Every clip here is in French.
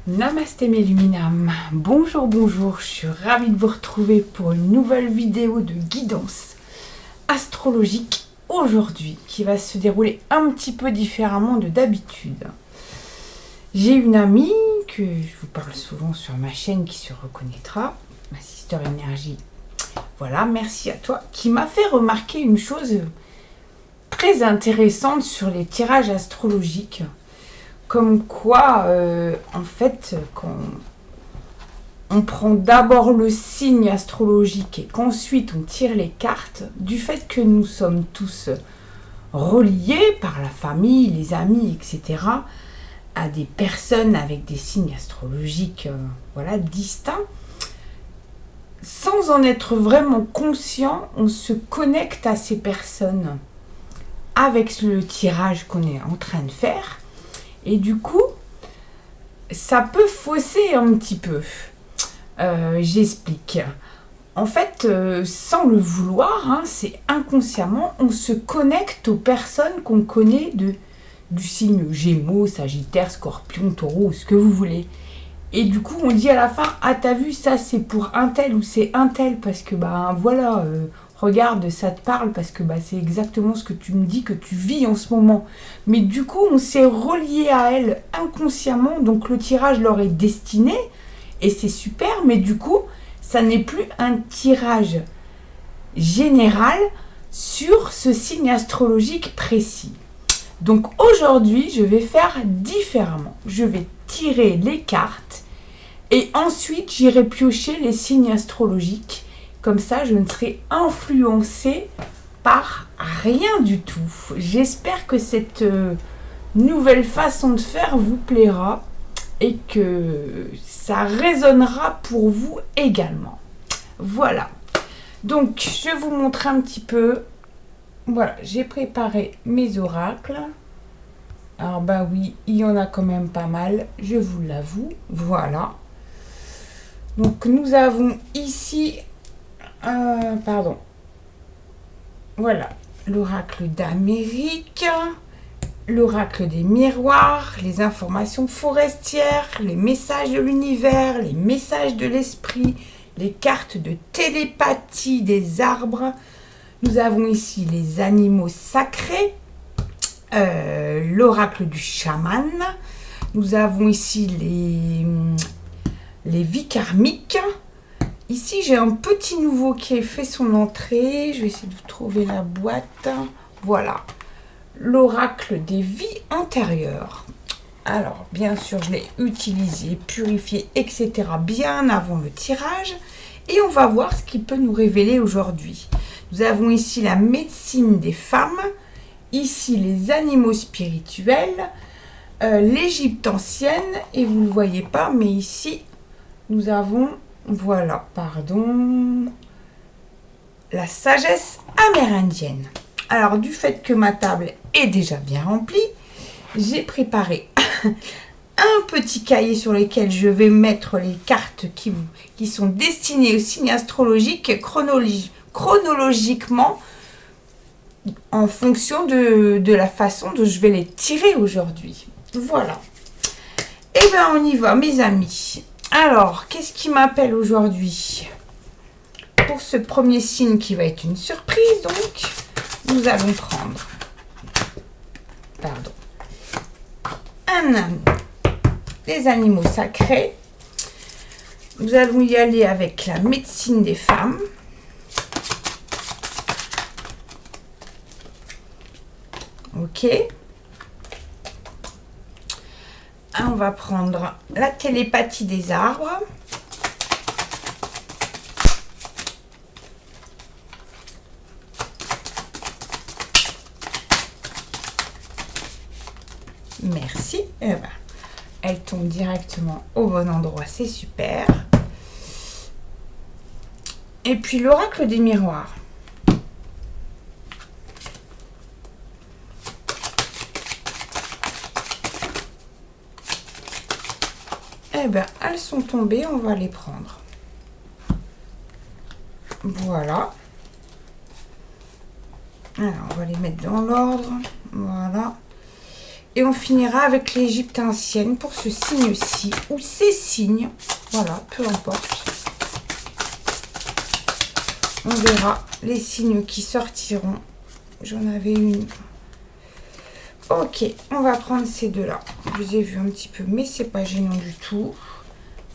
Namasté mes luminam, bonjour, bonjour, je suis ravie de vous retrouver pour une nouvelle vidéo de guidance astrologique aujourd'hui qui va se dérouler un petit peu différemment de d'habitude. J'ai une amie que je vous parle souvent sur ma chaîne qui se reconnaîtra, ma Sister Énergie, voilà, merci à toi, qui m'a fait remarquer une chose très intéressante sur les tirages astrologiques. Comme quoi, en fait, quand on prend d'abord le signe astrologique et qu'ensuite on tire les cartes, du fait que nous sommes tous reliés par la famille, les amis, etc., à des personnes avec des signes astrologiques voilà, distincts, sans en être vraiment conscient, on se connecte à ces personnes avec le tirage qu'on est en train de faire. Et du coup, ça peut fausser un petit peu. J'explique. En fait, sans le vouloir, hein, c'est inconsciemment, on se connecte aux personnes qu'on connaît du signe Gémeaux, Sagittaire, Scorpion, Taureau, ce que vous voulez. Et du coup, on dit à la fin, ah t'as vu, ça c'est pour un tel ou c'est un tel, parce que voilà, regarde, ça te parle, parce que c'est exactement ce que tu me dis que tu vis en ce moment. Mais du coup, on s'est relié à elle inconsciemment, donc le tirage leur est destiné, et c'est super, mais du coup, ça n'est plus un tirage général sur ce signe astrologique précis. Donc aujourd'hui, je vais faire différemment. Je vais tirer les cartes et ensuite j'irai piocher les signes astrologiques. Comme ça, je ne serai influencée par rien du tout. J'espère que cette nouvelle façon de faire vous plaira et que ça résonnera pour vous également. Voilà. Donc, je vais vous montrer un petit peu. Voilà, j'ai préparé mes oracles. Alors, oui, il y en a quand même pas mal, je vous l'avoue. Voilà. Donc, nous avons ici... Voilà, l'oracle d'Amérique, l'oracle des miroirs, les informations forestières, les messages de l'univers, les messages de l'esprit, les cartes de télépathie des arbres. Nous avons ici les animaux sacrés, l'oracle du chaman. Nous avons ici les vies karmiques. Ici, j'ai un petit nouveau qui a fait son entrée. Je vais essayer de vous trouver la boîte. Voilà, l'oracle des vies antérieures. Alors, bien sûr, je l'ai utilisé, purifié, etc. bien avant le tirage. Et on va voir ce qu'il peut nous révéler aujourd'hui. Nous avons ici la médecine des femmes. Ici, les animaux spirituels. L'Égypte ancienne. Et vous ne le voyez pas, mais ici, nous avons... Voilà, pardon. La sagesse amérindienne. Alors, du fait que ma table est déjà bien remplie, j'ai préparé un petit cahier sur lequel je vais mettre les cartes qui sont destinées aux signes astrologiques chronologiquement en fonction de la façon dont je vais les tirer aujourd'hui. Voilà. Et bien, on y va, mes amis. Alors, qu'est-ce qui m'appelle aujourd'hui? Pour ce premier signe qui va être une surprise, donc, nous allons prendre des animaux sacrés. Nous allons y aller avec la médecine des femmes. Ok. On va prendre la télépathie des arbres. Merci. Elle tombe directement au bon endroit, c'est super. Et puis l'oracle des miroirs. Elles sont tombées, on va les prendre. Voilà. Alors, on va les mettre dans l'ordre. Voilà. Et on finira avec l'Égypte ancienne pour ce signe-ci, ou ces signes. Voilà, peu importe. On verra les signes qui sortiront. J'en avais une. Ok, on va prendre ces deux-là. Je les ai vus un petit peu, mais c'est pas gênant du tout.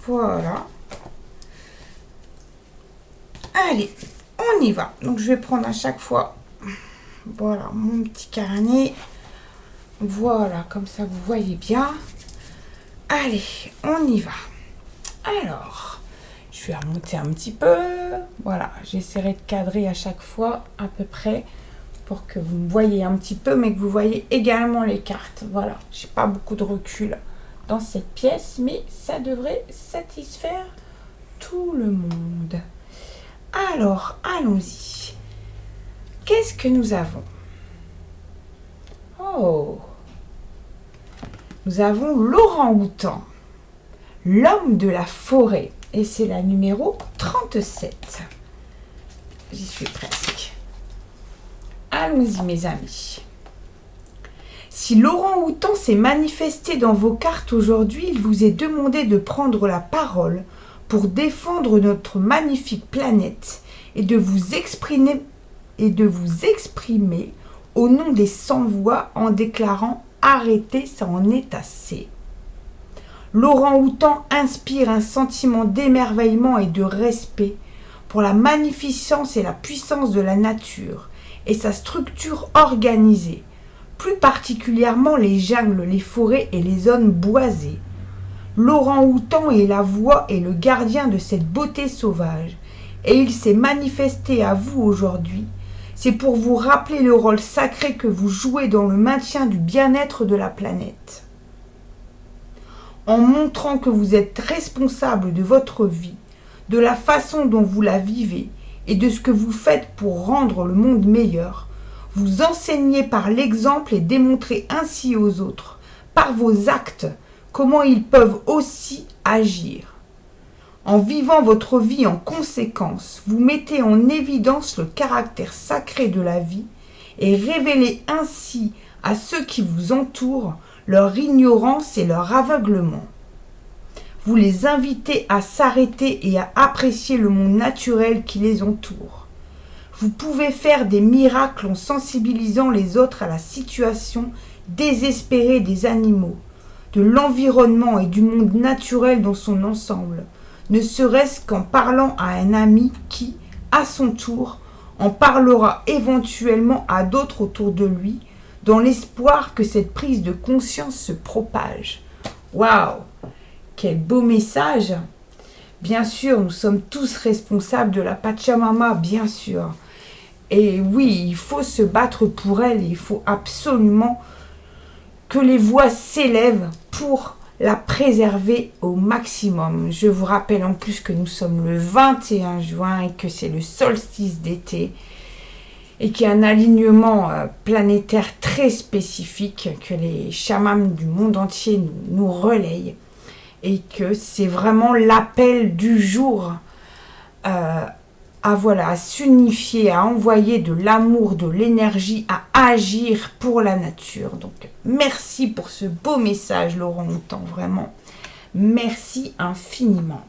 Voilà. Allez, on y va. Donc, je vais prendre à chaque fois, voilà, mon petit carnet. Voilà, comme ça, vous voyez bien. Allez, on y va. Alors, je vais remonter un petit peu. Voilà, j'essaierai de cadrer à chaque fois, à peu près, pour que vous me voyez un petit peu, mais que vous voyez également les cartes. Voilà, j'ai pas beaucoup de recul dans cette pièce, mais ça devrait satisfaire tout le monde. Alors, allons-y. Qu'est-ce que nous avons? Oh! Nous avons l'orang-outan, l'homme de la forêt, et c'est la numéro 37. J'y suis presque. Allons-y, mes amis. Si l'orang-outan s'est manifesté dans vos cartes aujourd'hui, il vous est demandé de prendre la parole pour défendre notre magnifique planète et de vous exprimer au nom des sans-voix en déclarant « Arrêtez, ça en est assez ». L'orang-outan inspire un sentiment d'émerveillement et de respect pour la magnificence et la puissance de la nature et sa structure organisée, plus particulièrement les jungles, les forêts et les zones boisées. L'orang-outan est la voix et le gardien de cette beauté sauvage, et il s'est manifesté à vous aujourd'hui. C'est pour vous rappeler le rôle sacré que vous jouez dans le maintien du bien-être de la planète. En montrant que vous êtes responsable de votre vie, de la façon dont vous la vivez et de ce que vous faites pour rendre le monde meilleur, vous enseignez par l'exemple et démontrez ainsi aux autres, par vos actes, comment ils peuvent aussi agir. En vivant votre vie en conséquence, vous mettez en évidence le caractère sacré de la vie et révélez ainsi à ceux qui vous entourent leur ignorance et leur aveuglement. Vous les invitez à s'arrêter et à apprécier le monde naturel qui les entoure. Vous pouvez faire des miracles en sensibilisant les autres à la situation désespérée des animaux, de l'environnement et du monde naturel dans son ensemble, ne serait-ce qu'en parlant à un ami qui, à son tour, en parlera éventuellement à d'autres autour de lui, dans l'espoir que cette prise de conscience se propage. Waouh! Quel beau message! Bien sûr, nous sommes tous responsables de la Pachamama, bien sûr. Et oui, il faut se battre pour elle, il faut absolument que les voix s'élèvent pour la préserver au maximum. Je vous rappelle en plus que nous sommes le 21 juin et que c'est le solstice d'été et qu'il y a un alignement planétaire très spécifique que les chamans du monde entier nous relayent et que c'est vraiment l'appel du jour à s'unifier, à envoyer de l'amour, de l'énergie, à agir pour la nature. Donc, merci pour ce beau message, l'orang-outan, vraiment. Merci infiniment.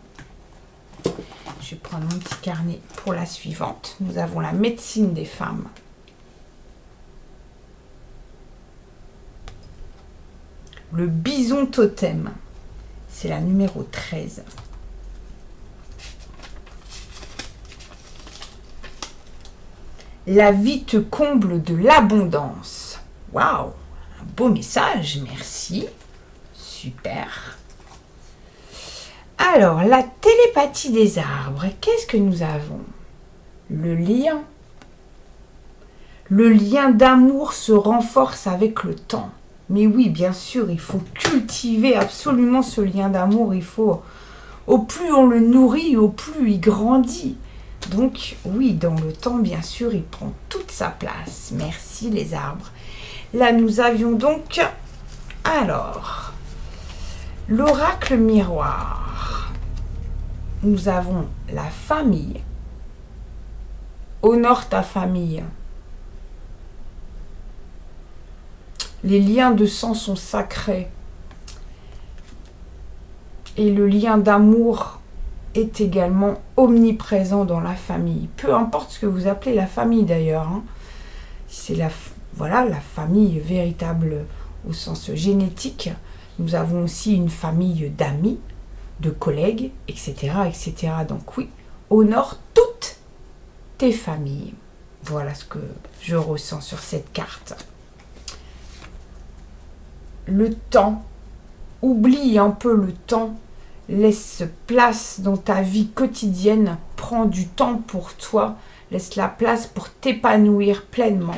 Je vais prendre mon petit carnet pour la suivante. Nous avons la médecine des femmes. Le bison totem. C'est la numéro 13. La vie te comble de l'abondance. Waouh, un beau message, merci. Super. Alors, la télépathie des arbres, qu'est-ce que nous avons? Le lien. Le lien d'amour se renforce avec le temps. Mais oui, bien sûr, il faut cultiver absolument ce lien d'amour. Il faut, au plus on le nourrit, au plus il grandit. Donc, oui, dans le temps, bien sûr, il prend toute sa place. Merci, les arbres. Là, nous avions donc, alors, l'oracle miroir. Nous avons la famille. Honore ta famille. Les liens de sang sont sacrés. Et le lien d'amour est également omniprésent dans la famille. Peu importe ce que vous appelez la famille d'ailleurs. Hein. C'est la famille véritable au sens génétique. Nous avons aussi une famille d'amis, de collègues, etc., etc. Donc oui, honore toutes tes familles. Voilà ce que je ressens sur cette carte. Le temps, oublie un peu le temps, laisse place dans ta vie quotidienne, prends du temps pour toi, laisse la place pour t'épanouir pleinement.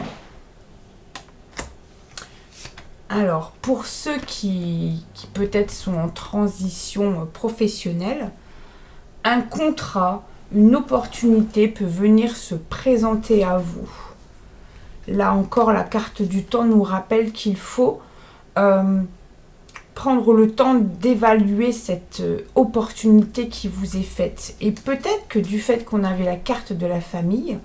Alors, pour ceux qui peut-être sont en transition professionnelle, un contrat, une opportunité peut venir se présenter à vous. Là encore, la carte du temps nous rappelle qu'il faut prendre le temps d'évaluer cette opportunité qui vous est faite. Et peut-être que du fait qu'on avait la carte de la famille,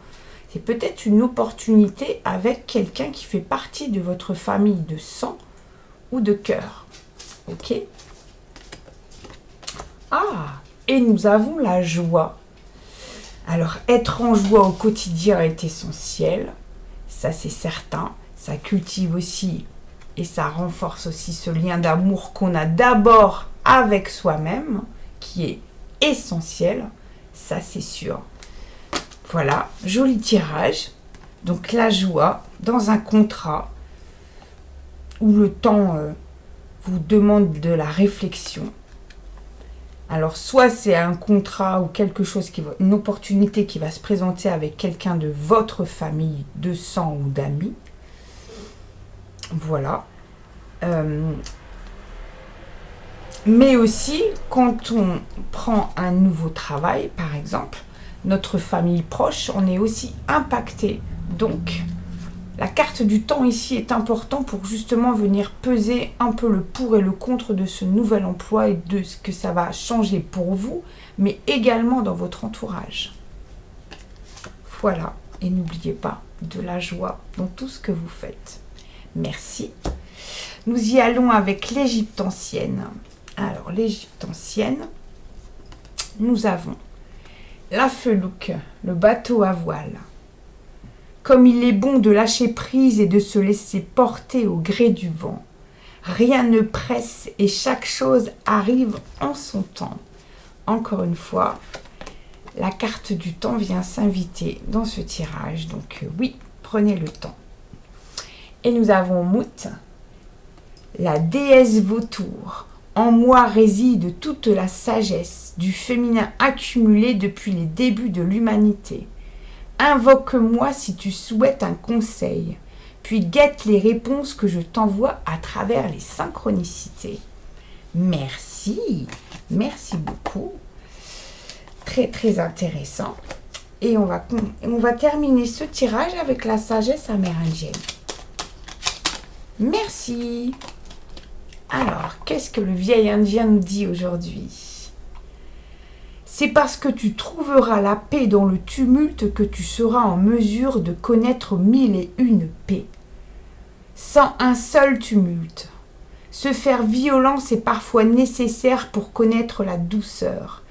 c'est peut-être une opportunité avec quelqu'un qui fait partie de votre famille de sang ou de cœur. Ok? Ah! Et nous avons la joie. Alors, être en joie au quotidien est essentiel. Ça, c'est certain. Ça cultive aussi et ça renforce aussi ce lien d'amour qu'on a d'abord avec soi-même, qui est essentiel. Ça, c'est sûr. Voilà, joli tirage. Donc la joie dans un contrat où le temps vous demande de la réflexion. Alors soit c'est un contrat ou quelque chose une opportunité qui va se présenter avec quelqu'un de votre famille, de sang ou d'amis. Voilà. Mais aussi quand on prend un nouveau travail, par exemple, notre famille proche, on est aussi impacté. Donc, la carte du temps ici est importante pour justement venir peser un peu le pour et le contre de ce nouvel emploi et de ce que ça va changer pour vous, mais également dans votre entourage. Voilà, et n'oubliez pas de la joie dans tout ce que vous faites. Merci. Nous y allons avec l'Égypte ancienne. Alors, l'Égypte ancienne, nous avons la felouk, le bateau à voile. Comme il est bon de lâcher prise et de se laisser porter au gré du vent. Rien ne presse et chaque chose arrive en son temps. Encore une fois, la carte du temps vient s'inviter dans ce tirage. Donc oui, prenez le temps. Et nous avons Mout, la déesse vautour. En moi réside toute la sagesse du féminin accumulé depuis les débuts de l'humanité. Invoque-moi si tu souhaites un conseil, puis guette les réponses que je t'envoie à travers les synchronicités. Merci, merci beaucoup. Très très intéressant. Et on va terminer ce tirage avec la sagesse amérindienne. Merci. Alors, qu'est-ce que le vieil indien nous dit aujourd'hui? C'est parce que tu trouveras la paix dans le tumulte que tu seras en mesure de connaître 1001 paix. Sans un seul tumulte. Se faire violence est parfois nécessaire pour connaître la douceur.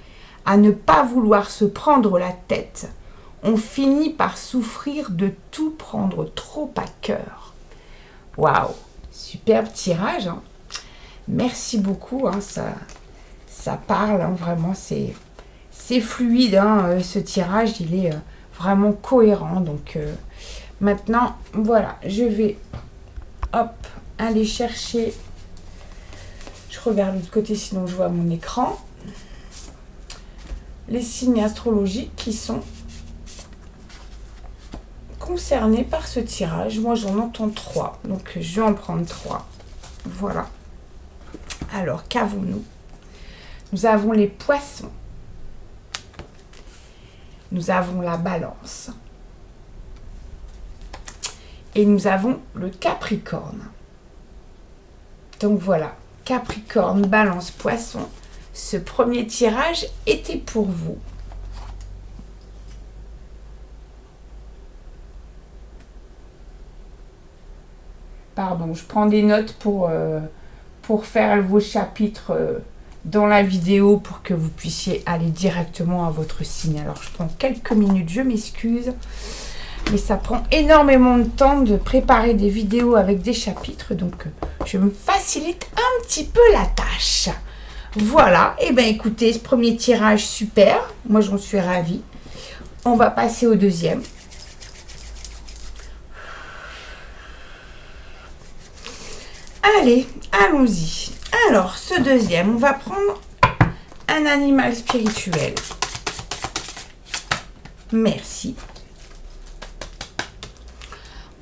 À ne pas vouloir se prendre la tête, on finit par souffrir de tout prendre trop à cœur. Waouh, superbe tirage, hein. Merci beaucoup, hein, ça parle, hein, vraiment, c'est fluide, hein, ce tirage, il est vraiment cohérent. Donc maintenant, voilà, je vais aller chercher, je regarde de l'autre côté, sinon je vois mon écran, les signes astrologiques qui sont concernés par ce tirage. Moi, j'en entends 3, donc je vais en prendre 3. Voilà. Alors, qu'avons-nous? Nous avons les poissons. Nous avons la balance. Et nous avons le capricorne. Donc voilà, capricorne, balance, poisson. Ce premier tirage était pour vous. Pardon, je prends des notes pour faire vos chapitres dans la vidéo pour que vous puissiez aller directement à votre signe. Alors, je prends quelques minutes, je m'excuse. Mais ça prend énormément de temps de préparer des vidéos avec des chapitres. Donc, je me facilite un petit peu la tâche. Voilà. Et bien, écoutez, ce premier tirage, super. Moi, j'en suis ravie. On va passer au deuxième. Allez, allons-y. Alors, ce deuxième, on va prendre un animal spirituel. Merci.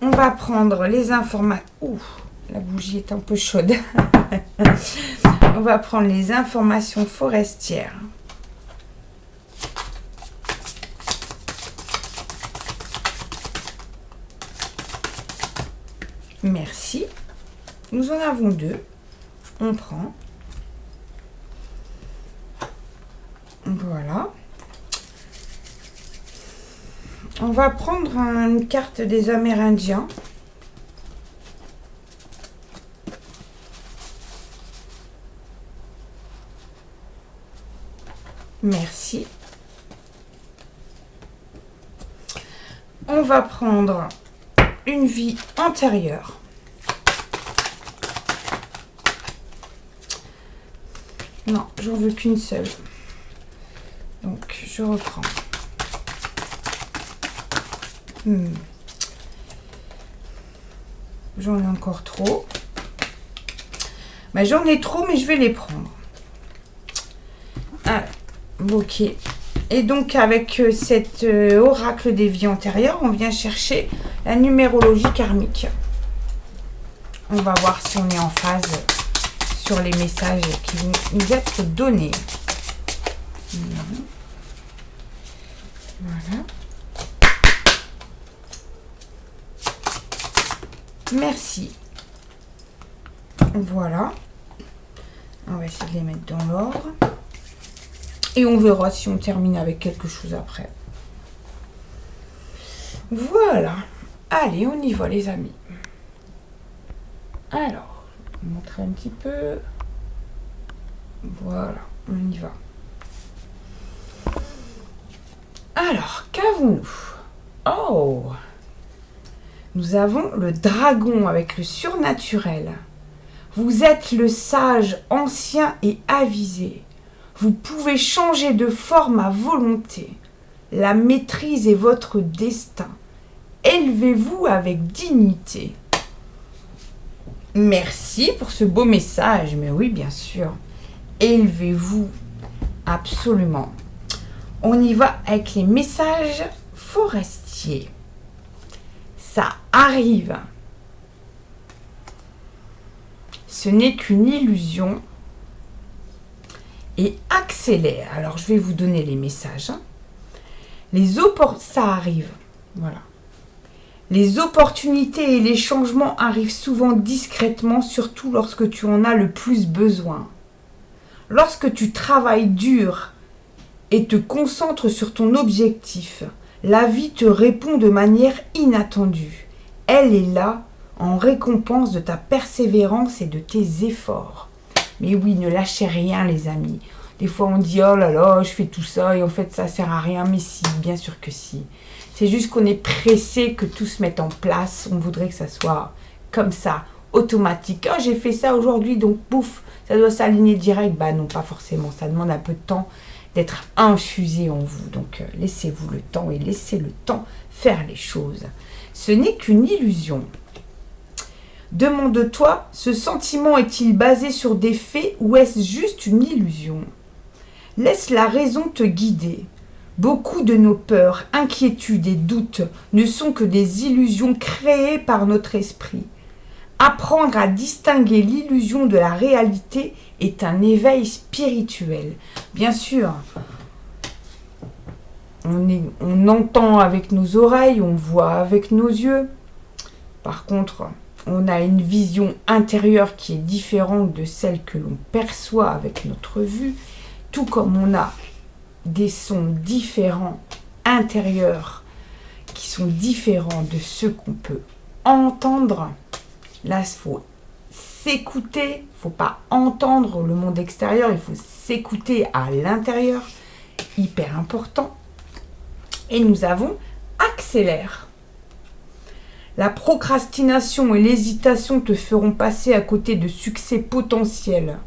On va prendre les informations. Ouh, la bougie est un peu chaude. On va prendre les informations forestières. Merci. Nous en avons deux. On prend. Voilà. On va prendre une carte des Amérindiens. Merci. On va prendre une vie antérieure. Non, j'en veux qu'une seule. Donc, je reprends. J'en ai encore trop. J'en ai trop, mais je vais les prendre. Alors, ok. Et donc, avec cet oracle des vies antérieures, on vient chercher la numérologie karmique. On va voir si on est en phase sur les messages qui vont nous être donnés. Voilà. Merci. Voilà. On va essayer de les mettre dans l'ordre. Et on verra si on termine avec quelque chose après. Voilà. Allez, on y va les amis. Alors, je vais vous montrer un petit peu. Voilà, on y va. Alors, qu'avons-nous? Oh! Nous avons le dragon avec le surnaturel. Vous êtes le sage, ancien et avisé. Vous pouvez changer de forme à volonté. La maîtrise est votre destin. Élevez-vous avec dignité. Merci pour ce beau message. Mais oui, bien sûr. Élevez-vous. Absolument. On y va avec les messages forestiers. Ça arrive. Ce n'est qu'une illusion et accélère. Alors, je vais vous donner les messages. Ça arrive. Voilà. Les opportunités et les changements arrivent souvent discrètement, surtout lorsque tu en as le plus besoin. Lorsque tu travailles dur et te concentres sur ton objectif, la vie te répond de manière inattendue. Elle est là en récompense de ta persévérance et de tes efforts. Mais oui, ne lâchez rien les amis. Des fois on dit oh là là, je fais tout ça et en fait ça sert à rien. Mais si, bien sûr que si. C'est juste qu'on est pressé que tout se mette en place. On voudrait que ça soit comme ça, automatique. Oh, j'ai fait ça aujourd'hui, donc pouf, ça doit s'aligner direct. Bah non, pas forcément. Ça demande un peu de temps d'être infusé en vous. Donc laissez-vous le temps et laissez le temps faire les choses. Ce n'est qu'une illusion. Demande-toi, ce sentiment est-il basé sur des faits ou est-ce juste une illusion? Laisse la raison te guider. Beaucoup de nos peurs, inquiétudes et doutes ne sont que des illusions créées par notre esprit. Apprendre à distinguer l'illusion de la réalité est un éveil spirituel. Bien sûr, on entend avec nos oreilles, on voit avec nos yeux. Par contre, on a une vision intérieure qui est différente de celle que l'on perçoit avec notre vue, tout comme on a des sons différents intérieurs qui sont différents de ceux qu'on peut entendre. Là, il faut s'écouter, il ne faut pas entendre le monde extérieur, il faut s'écouter à l'intérieur. Hyper important. Et nous avons accélère. La procrastination et l'hésitation te feront passer à côté de succès potentiels.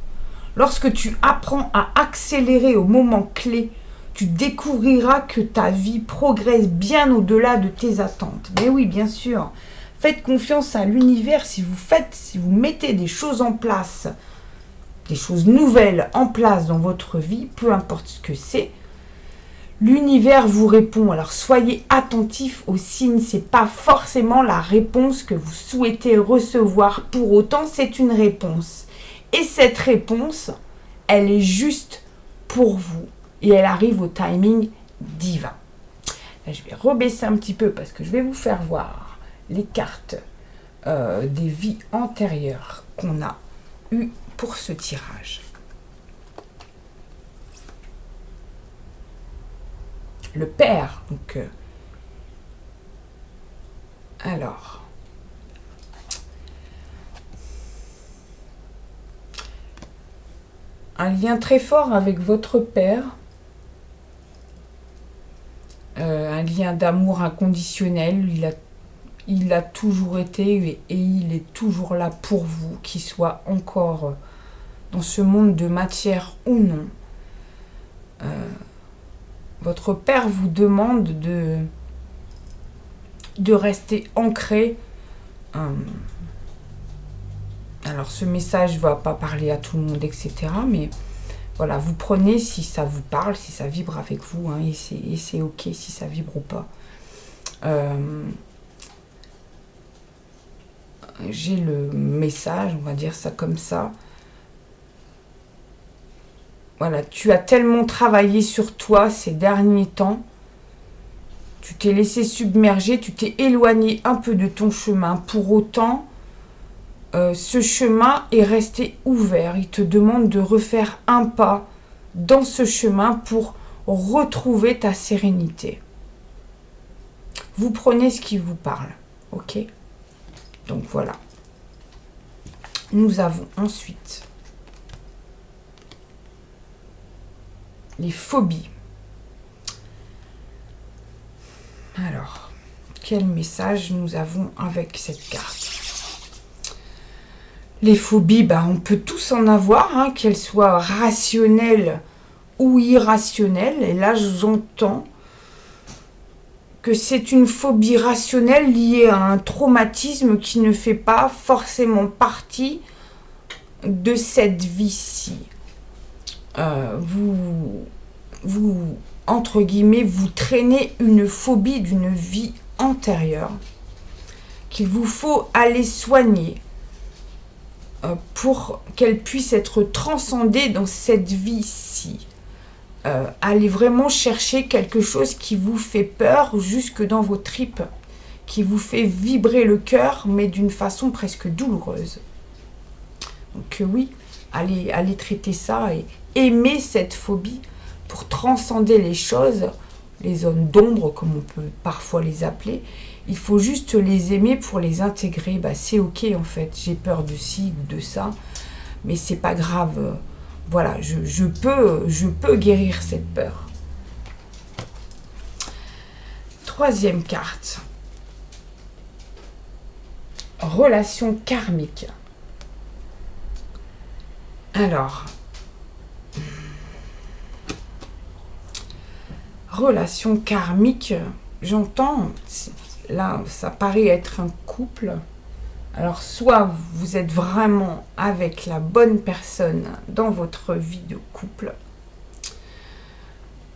Lorsque tu apprends à accélérer au moment clé, tu découvriras que ta vie progresse bien au-delà de tes attentes. Mais oui, bien sûr. Faites confiance à l'univers si vous mettez des choses en place, des choses nouvelles en place dans votre vie, peu importe ce que c'est. L'univers vous répond, alors soyez attentifs aux signes, ce n'est pas forcément la réponse que vous souhaitez recevoir, pour autant c'est une réponse. Et cette réponse, elle est juste pour vous et elle arrive au timing divin. Là, je vais rebaisser un petit peu parce que je vais vous faire voir les cartes des vies antérieures qu'on a eues pour ce tirage. Le père, donc, alors, un lien très fort avec votre père, un lien d'amour inconditionnel, il a toujours été et il est toujours là pour vous, qu'il soit encore dans ce monde de matière ou non. Votre père vous demande de rester ancré. Alors ce message ne va pas parler à tout le monde, etc. Mais voilà, vous prenez si ça vous parle, si ça vibre avec vous, hein, et c'est ok si ça vibre ou pas. J'ai le message, on va dire ça comme ça. Voilà, tu as tellement travaillé sur toi ces derniers temps, tu t'es laissé submerger, tu t'es éloigné un peu de ton chemin. Pour autant, ce chemin est resté ouvert. Il te demande de refaire un pas dans ce chemin pour retrouver ta sérénité. Vous prenez ce qui vous parle, ok? Donc voilà. Nous avons ensuite les phobies. Alors, quel message nous avons avec cette carte? Les phobies, on peut tous en avoir, hein, qu'elles soient rationnelles ou irrationnelles. Et là, j'entends que c'est une phobie rationnelle liée à un traumatisme qui ne fait pas forcément partie de cette vie-ci. Vous, entre guillemets, vous traînez une phobie d'une vie antérieure qu'il vous faut aller soigner pour qu'elle puisse être transcendée dans cette vie-ci. Allez vraiment chercher quelque chose qui vous fait peur jusque dans vos tripes, qui vous fait vibrer le cœur, mais d'une façon presque douloureuse. Donc oui, allez traiter ça et aimer cette phobie pour transcender les choses, les zones d'ombre comme on peut parfois les appeler. Il faut juste les aimer pour les intégrer. C'est ok en fait, j'ai peur de ci ou de ça, mais c'est pas grave. Voilà, je peux guérir cette peur. Troisième carte. Relation karmique. Alors, relation karmique, j'entends, là, ça paraît être un couple. Alors, soit vous êtes vraiment avec la bonne personne dans votre vie de couple,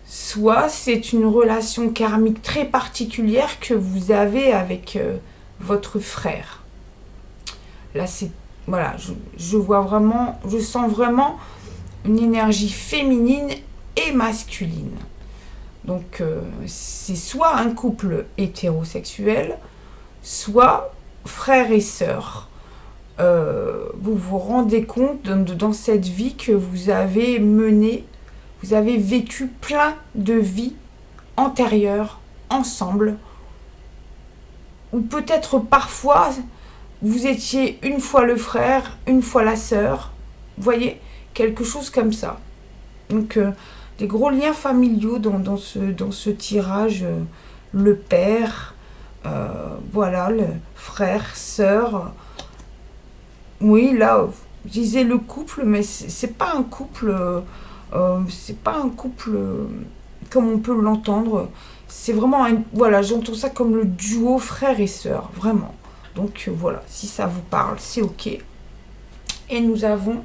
soit c'est une relation karmique très particulière que vous avez avec votre frère. Là, c'est, voilà, je vois vraiment, je sens vraiment une énergie féminine et masculine. Donc, c'est soit un couple hétérosexuel, soit frères et sœurs. Vous vous rendez compte dans cette vie que vous avez mené, vous avez vécu plein de vies antérieures ensemble, ou peut-être parfois vous étiez une fois le frère, une fois la sœur. Vous voyez, quelque chose comme ça. Donc, des gros liens familiaux dans ce tirage. Le père, voilà, le frère, sœur. Oui, là, je disais le couple, mais c'est pas un couple... c'est pas un couple comme on peut l'entendre. C'est vraiment voilà, j'entends ça comme le duo frère et sœur, vraiment. Donc voilà, si ça vous parle, c'est ok. Et nous avons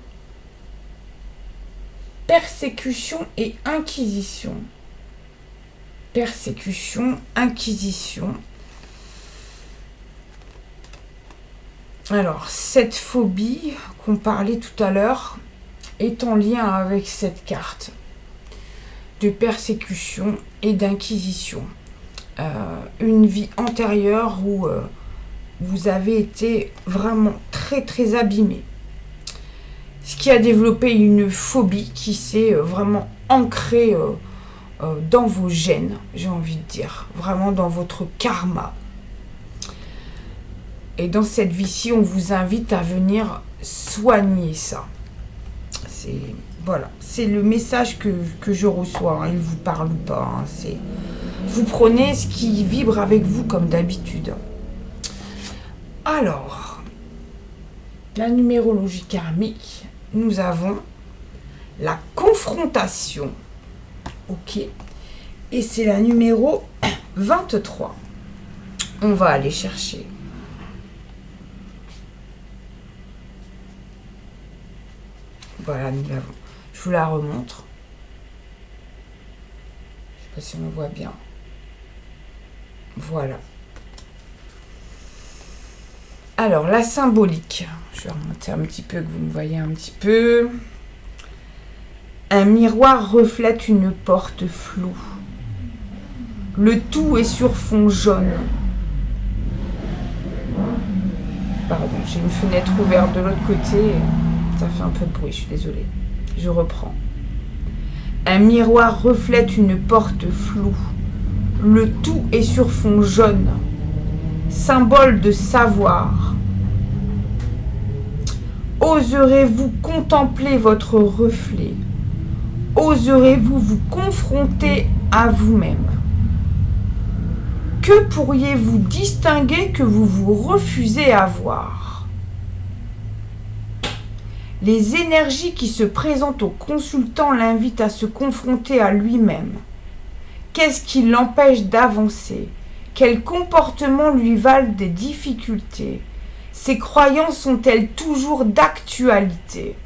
persécution et inquisition. Persécution, inquisition. Alors, cette phobie qu'on parlait tout à l'heure est en lien avec cette carte de persécution et d'inquisition. Une vie antérieure où vous avez été vraiment très très abîmé. Ce qui a développé une phobie qui s'est vraiment ancrée dans vos gènes, j'ai envie de dire, vraiment dans votre karma. Et dans cette vie-ci, on vous invite à venir soigner ça. Voilà, c'est le message que je reçois. Hein. Il ne vous parle pas. Hein. Vous prenez ce qui vibre avec vous comme d'habitude. Alors, la numérologie karmique, nous avons la confrontation. Ok. Et c'est la numéro 23. On va aller chercher. Voilà, nous l'avons. Je vous la remontre. Je ne sais pas si on le voit bien. Voilà. Alors, la symbolique. Je vais remonter un petit peu, que vous me voyez un petit peu. Un miroir reflète une porte floue. Le tout est sur fond jaune. Pardon, j'ai une fenêtre ouverte de l'autre côté. Ça fait un peu de bruit, je suis désolée. Je reprends. Un miroir reflète une porte floue. Le tout est sur fond jaune. Symbole de savoir. Oserez-vous contempler votre reflet? Oserez-vous vous confronter à vous-même? Que pourriez-vous distinguer que vous vous refusez à voir? Les énergies qui se présentent au consultant l'invitent à se confronter à lui-même. Qu'est-ce qui l'empêche d'avancer? Quels comportements lui valent des difficultés? Ses croyances sont-elles toujours d'actualité?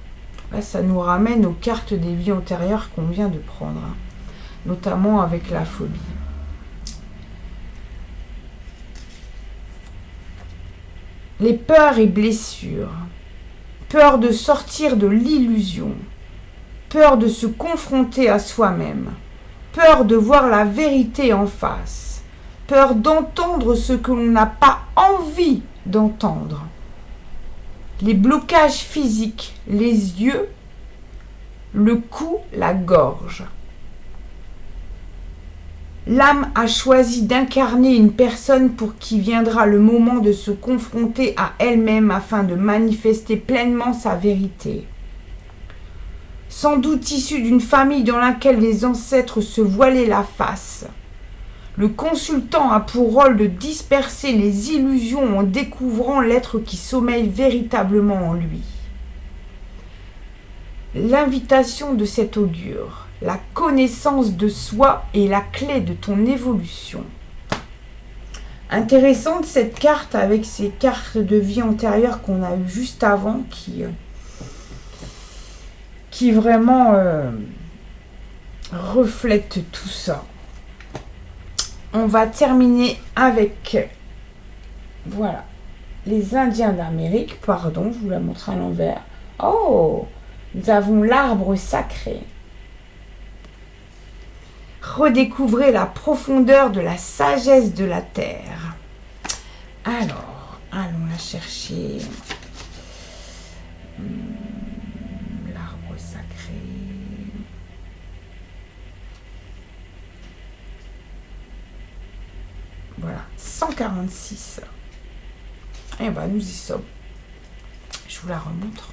Là, ça nous ramène aux cartes des vies antérieures qu'on vient de prendre, hein, notamment avec la phobie. Les peurs et blessures. Peur de sortir de l'illusion. Peur de se confronter à soi-même. Peur de voir la vérité en face. Peur d'entendre ce que l'on n'a pas envie d'entendre. Les blocages physiques, les yeux, le cou, la gorge. L'âme a choisi d'incarner une personne pour qui viendra le moment de se confronter à elle-même afin de manifester pleinement sa vérité. Sans doute issue d'une famille dans laquelle les ancêtres se voilaient la face. Le consultant a pour rôle de disperser les illusions en découvrant l'être qui sommeille véritablement en lui. L'invitation de cet augure, la connaissance de soi est la clé de ton évolution. Intéressante cette carte avec ces cartes de vie antérieures qu'on a eues juste avant qui vraiment reflètent tout ça. On va terminer avec, voilà, les Indiens d'Amérique. Pardon, je vous la montre à l'envers. Oh, nous avons l'arbre sacré. Redécouvrez la profondeur de la sagesse de la terre. Alors, allons la chercher. L'arbre sacré. Voilà, 146. Eh ben, nous y sommes. Je vous la remontre.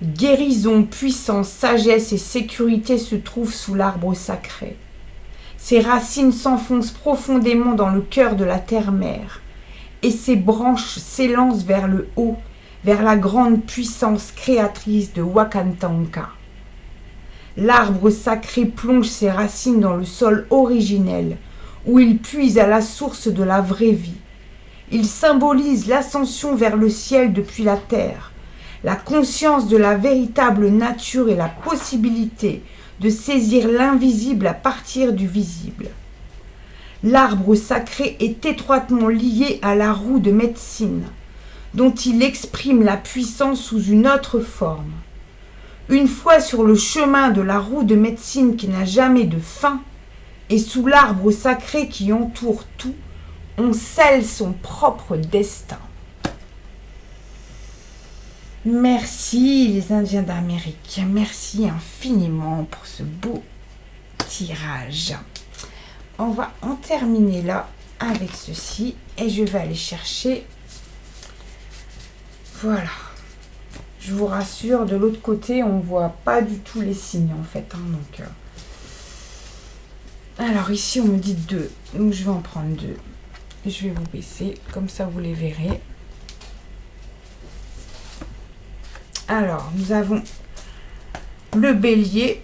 Guérison, puissance, sagesse et sécurité se trouvent sous l'arbre sacré. Ses racines s'enfoncent profondément dans le cœur de la terre-mère et ses branches s'élancent vers le haut, vers la grande puissance créatrice de Wakantanka. L'arbre sacré plonge ses racines dans le sol originel, où il puise à la source de la vraie vie. Il symbolise l'ascension vers le ciel depuis la terre, la conscience de la véritable nature et la possibilité de saisir l'invisible à partir du visible. L'arbre sacré est étroitement lié à la roue de médecine, dont il exprime la puissance sous une autre forme. Une fois sur le chemin de la roue de médecine qui n'a jamais de fin, et sous l'arbre sacré qui entoure tout, on scelle son propre destin. Merci les Indiens d'Amérique, merci infiniment pour ce beau tirage. On va en terminer là avec ceci et je vais aller chercher. Voilà. Je vous rassure, de l'autre côté, on ne voit pas du tout les signes en fait. Alors ici, on me dit 2. Donc je vais en prendre 2. Je vais vous baisser, comme ça vous les verrez. Alors, nous avons le bélier.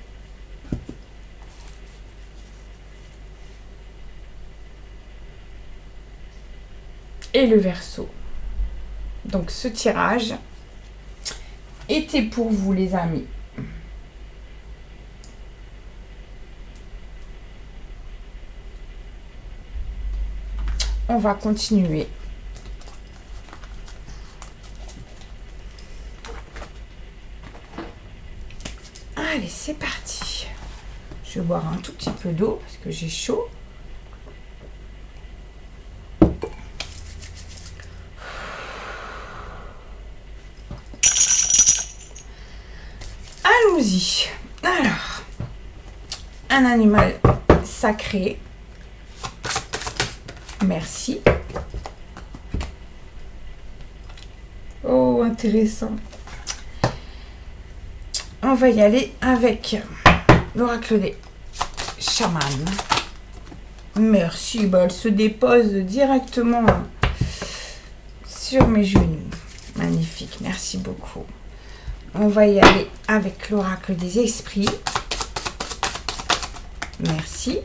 Et le verseau. Donc ce tirage était pour vous les amis. On va continuer. Allez, c'est parti. Je vais boire un tout petit peu d'eau parce que j'ai chaud. Allons-y. Alors, un animal sacré. Merci. Oh, intéressant. On va y aller avec l'oracle des chamans. Merci. Bah, elle se dépose directement sur mes genoux. Magnifique. Merci beaucoup. On va y aller avec l'oracle des esprits. Merci.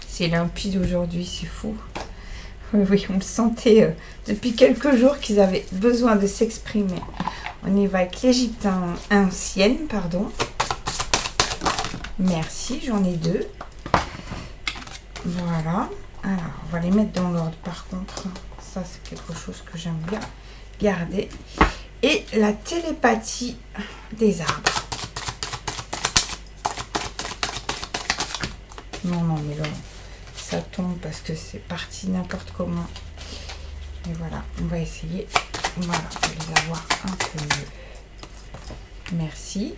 C'est limpide aujourd'hui, c'est fou. Oui, on le sentait depuis quelques jours qu'ils avaient besoin de s'exprimer. On y va avec l'Égypte ancienne, pardon. Merci, j'en ai 2. Voilà. Alors, on va les mettre dans l'ordre par contre. Ça, c'est quelque chose que j'aime bien garder. Et la télépathie des arbres. Non, mais là, ça tombe parce que c'est parti n'importe comment. Et voilà, on va essayer, voilà, de les avoir un peu mieux. Merci.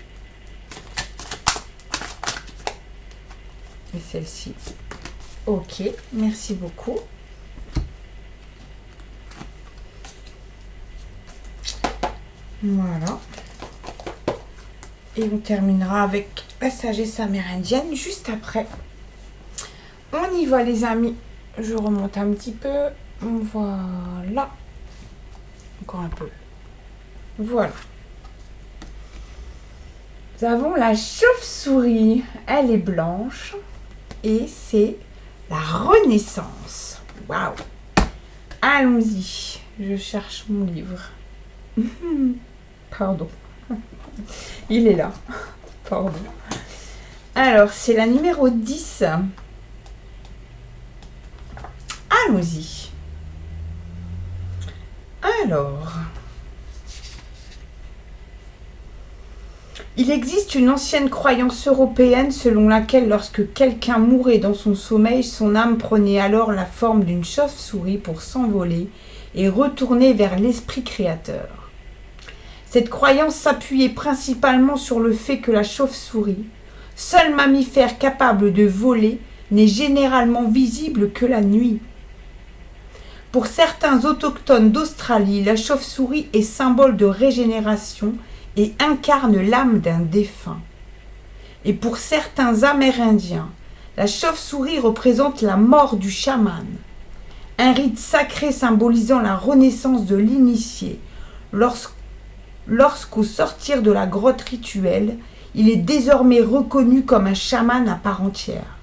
Et celle-ci. Ok, merci beaucoup. Voilà. Et on terminera avec la sagesse amérindienne juste après. On y va les amis. Je remonte un petit peu. Voilà. Encore un peu. Voilà. Nous avons la chauve-souris. Elle est blanche. Et c'est la renaissance. Waouh. Allons-y. Je cherche mon livre. Pardon. Il est là. Pardon. Alors, c'est la numéro 10. Allons-y. Alors, il existe une ancienne croyance européenne selon laquelle lorsque quelqu'un mourait dans son sommeil, son âme prenait alors la forme d'une chauve-souris pour s'envoler et retourner vers l'esprit créateur. Cette croyance s'appuyait principalement sur le fait que la chauve-souris, seul mammifère capable de voler, n'est généralement visible que la nuit. Pour certains autochtones d'Australie, la chauve-souris est symbole de régénération et incarne l'âme d'un défunt. Et pour certains Amérindiens, la chauve-souris représente la mort du chaman, un rite sacré symbolisant la renaissance de l'initié lorsqu'au sortir de la grotte rituelle, il est désormais reconnu comme un chaman à part entière.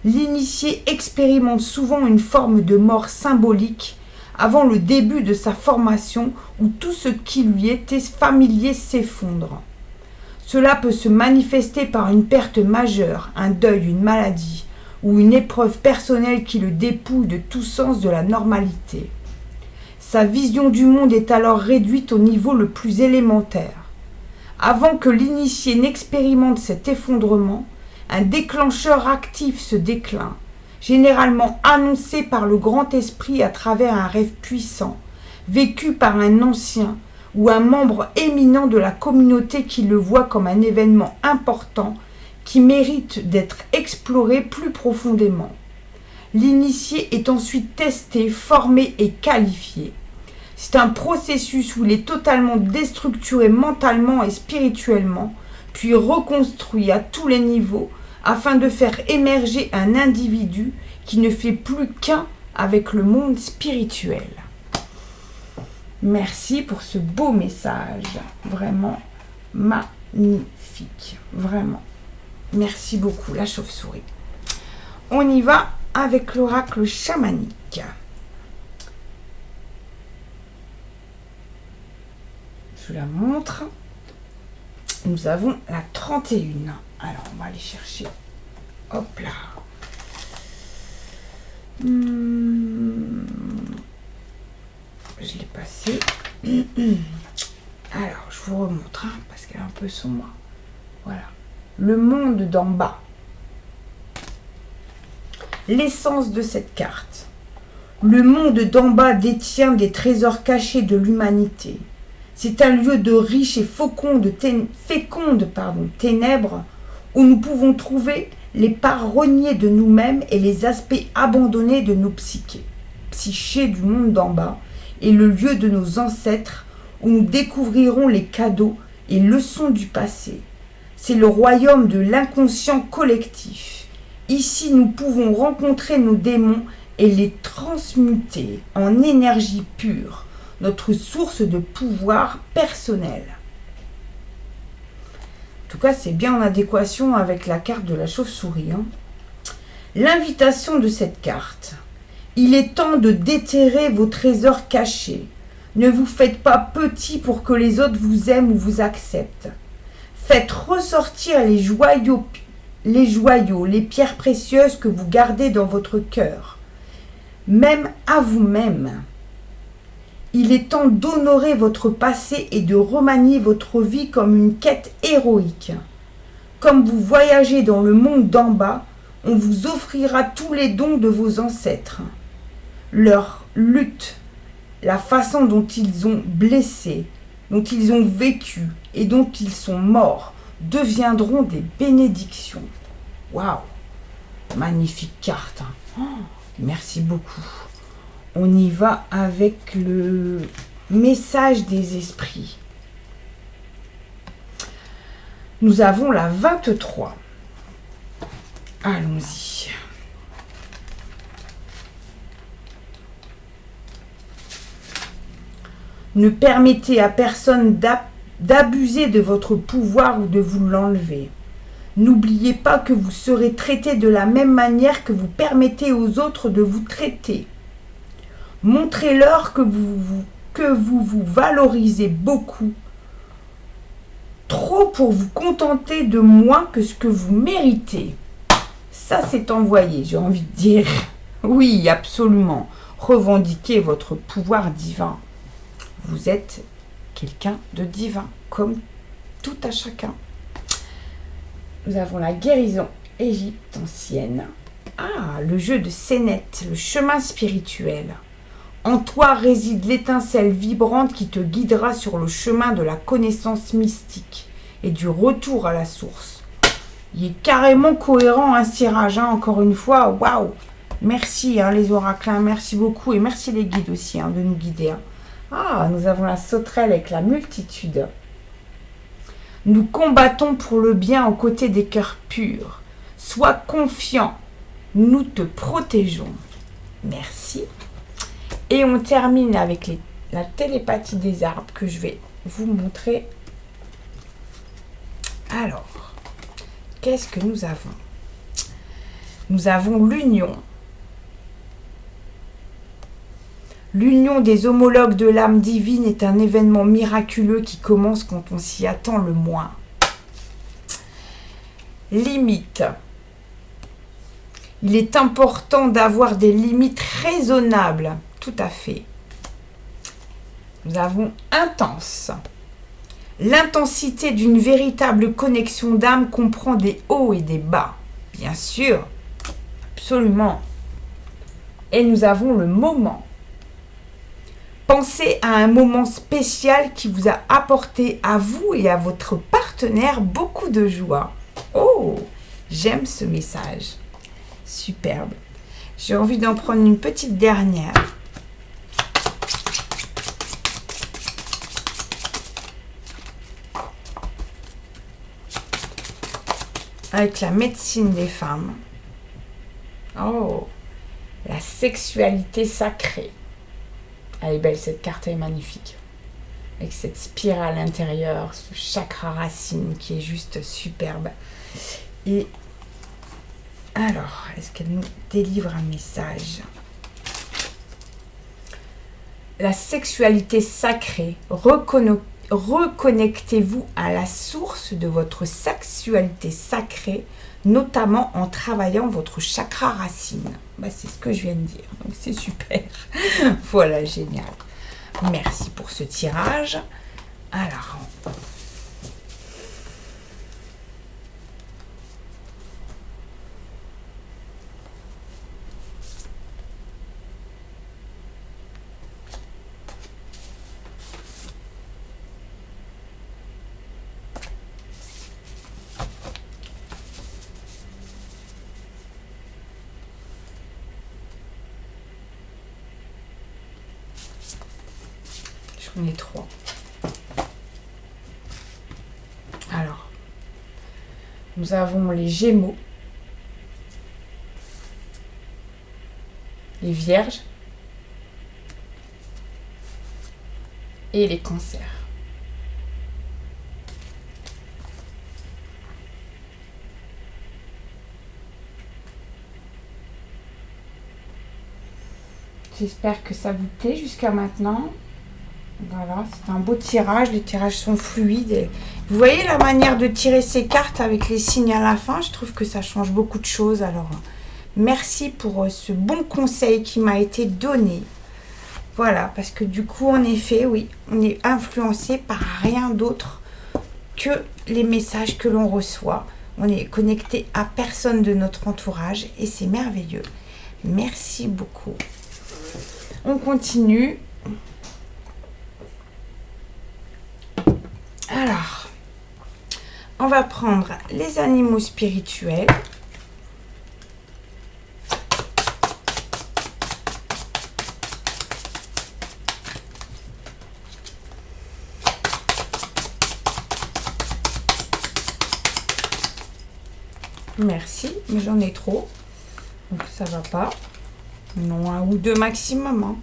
L'initié expérimente souvent une forme de mort symbolique avant le début de sa formation où tout ce qui lui était familier s'effondre. Cela peut se manifester par une perte majeure, un deuil, une maladie ou une épreuve personnelle qui le dépouille de tout sens de la normalité. Sa vision du monde est alors réduite au niveau le plus élémentaire. Avant que l'initié n'expérimente cet effondrement, un déclencheur actif se décline, généralement annoncé par le grand esprit à travers un rêve puissant, vécu par un ancien ou un membre éminent de la communauté qui le voit comme un événement important qui mérite d'être exploré plus profondément. L'initié est ensuite testé, formé et qualifié. C'est un processus où il est totalement déstructuré mentalement et spirituellement, puis reconstruit à tous les niveaux afin de faire émerger un individu qui ne fait plus qu'un avec le monde spirituel. Merci pour ce beau message, vraiment magnifique, vraiment. Merci beaucoup la chauve-souris. On y va avec l'oracle chamanique. Je la montre. Nous avons la 31. Alors, on va aller chercher. Hop là. Je l'ai passé. Alors, je vous remontre, parce qu'elle est un peu sombre. Voilà. Le monde d'en bas. L'essence de cette carte. Le monde d'en bas détient des trésors cachés de l'humanité. C'est un lieu de riches et fécondes ténèbres où nous pouvons trouver les parts reniées de nous-mêmes et les aspects abandonnés de nos psychés du monde d'en bas, et le lieu de nos ancêtres où nous découvrirons les cadeaux et leçons du passé. C'est le royaume de l'inconscient collectif. Ici, nous pouvons rencontrer nos démons et les transmuter en énergie pure, notre source de pouvoir personnel. En tout cas, c'est bien en adéquation avec la carte de la chauve-souris. L'invitation de cette carte. Il est temps de déterrer vos trésors cachés. Ne vous faites pas petit pour que les autres vous aiment ou vous acceptent. Faites ressortir les joyaux, les pierres précieuses que vous gardez dans votre cœur, même à vous-même. Il est temps d'honorer votre passé et de remanier votre vie comme une quête héroïque. Comme vous voyagez dans le monde d'en bas, on vous offrira tous les dons de vos ancêtres. Leur lutte, la façon dont ils ont blessé, dont ils ont vécu et dont ils sont morts, deviendront des bénédictions. Waouh! Magnifique carte. Oh, merci beaucoup. On y va avec le message des esprits. Nous avons la 23. Allons-y. Ne permettez à personne d'abuser de votre pouvoir ou de vous l'enlever. N'oubliez pas que vous serez traité de la même manière que vous permettez aux autres de vous traiter. Montrez-leur que vous valorisez beaucoup, trop pour vous contenter de moins que ce que vous méritez. Ça, c'est envoyé, j'ai envie de dire. Oui, absolument. Revendiquez votre pouvoir divin. Vous êtes quelqu'un de divin, comme tout à chacun. Nous avons la guérison égyptienne. Ah, le jeu de Sénet, le chemin spirituel. En toi réside l'étincelle vibrante qui te guidera sur le chemin de la connaissance mystique et du retour à la source. Il est carrément cohérent, hein, ce tirage, hein, encore une fois. Waouh! Merci, hein, les oracles, hein, merci beaucoup. Et merci les guides aussi, hein, de nous guider. Hein. Ah, nous avons la sauterelle avec la multitude. Nous combattons pour le bien aux côtés des cœurs purs. Sois confiant, nous te protégeons. Merci. Et on termine avec la télépathie des arbres que je vais vous montrer. Alors, qu'est-ce que nous avons? Nous avons l'union. L'union des homologues de l'âme divine est un événement miraculeux qui commence quand on s'y attend le moins. Limite. Il est important d'avoir des limites raisonnables. Tout à fait. Nous avons intense. L'intensité d'une véritable connexion d'âme comprend des hauts et des bas. Bien sûr. Absolument. Et nous avons le moment. Pensez à un moment spécial qui vous a apporté à vous et à votre partenaire beaucoup de joie. Oh, j'aime ce message. Superbe. J'ai envie d'en prendre une petite dernière. Avec la médecine des femmes. Oh, la sexualité sacrée. Elle est belle, cette carte est magnifique. Avec cette spirale intérieure, ce chakra racine qui est juste superbe. Et alors, est-ce qu'elle nous délivre un message? La sexualité sacrée. Reconnectez-vous à la source de votre sexualité sacrée, notamment en travaillant votre chakra racine. Bah, c'est ce que je viens de dire, donc c'est super. Voilà, génial. Merci pour ce tirage. Alors, j'en ai 3. Alors, nous avons les Gémeaux, les Vierges et les Cancers. J'espère que ça vous plaît jusqu'à maintenant. Voilà, c'est un beau tirage. Les tirages sont fluides. Et vous voyez la manière de tirer ces cartes avec les signes à la fin. Je trouve que ça change beaucoup de choses. Alors, merci pour ce bon conseil qui m'a été donné. Voilà, parce que du coup, en effet, oui, on est influencé par rien d'autre que les messages que l'on reçoit. On est connecté à personne de notre entourage et c'est merveilleux. Merci beaucoup. On continue. Alors, on va prendre les animaux spirituels. Merci, mais j'en ai trop. Donc ça va pas. Non, 1 ou 2 maximum. Hein.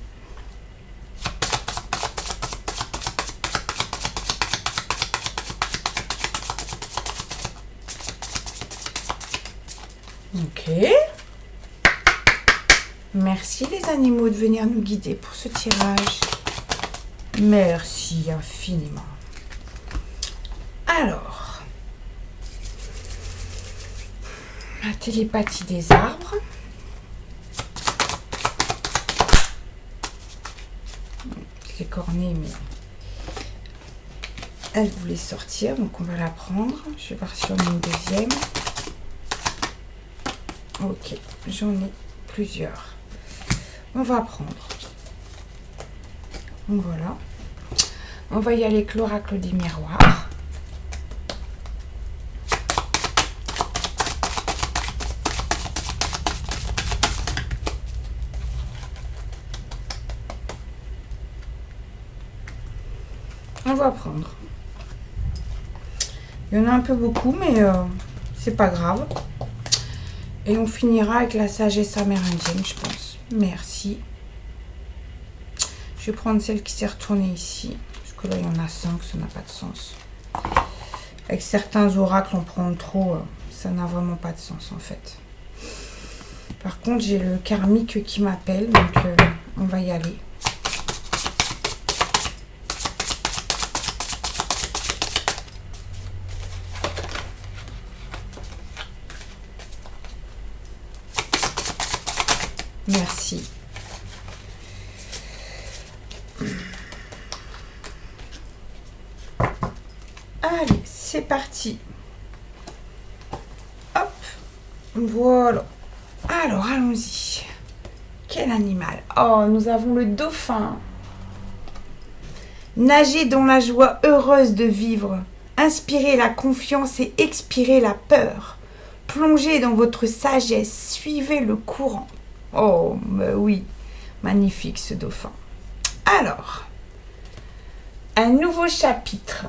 Ok. Merci les animaux de venir nous guider pour ce tirage. Merci infiniment. Alors, la télépathie des arbres. C'est corné, mais elle voulait sortir, donc on va la prendre. Je vais voir si j'en ai une deuxième. Ok, j'en ai plusieurs. On va prendre. Donc voilà. On va y aller avec l'oracle des miroirs. On va prendre. Il y en a un peu beaucoup, mais c'est pas grave. Et on finira avec la sagesse amérindienne, je pense. Merci. Je vais prendre celle qui s'est retournée ici. Parce que là, il y en a 5, ça n'a pas de sens. Avec certains oracles, en prendre trop, ça n'a vraiment pas de sens, en fait. Par contre, j'ai le karmique qui m'appelle, donc on va y aller. Merci. Allez, c'est parti. Hop. Voilà. Alors, allons-y. Quel animal? Oh, nous avons le dauphin. Nagez dans la joie heureuse de vivre. Inspirez la confiance et expirez la peur. Plongez dans votre sagesse. Suivez le courant. Oh, mais oui. Magnifique ce dauphin. Alors, un nouveau chapitre.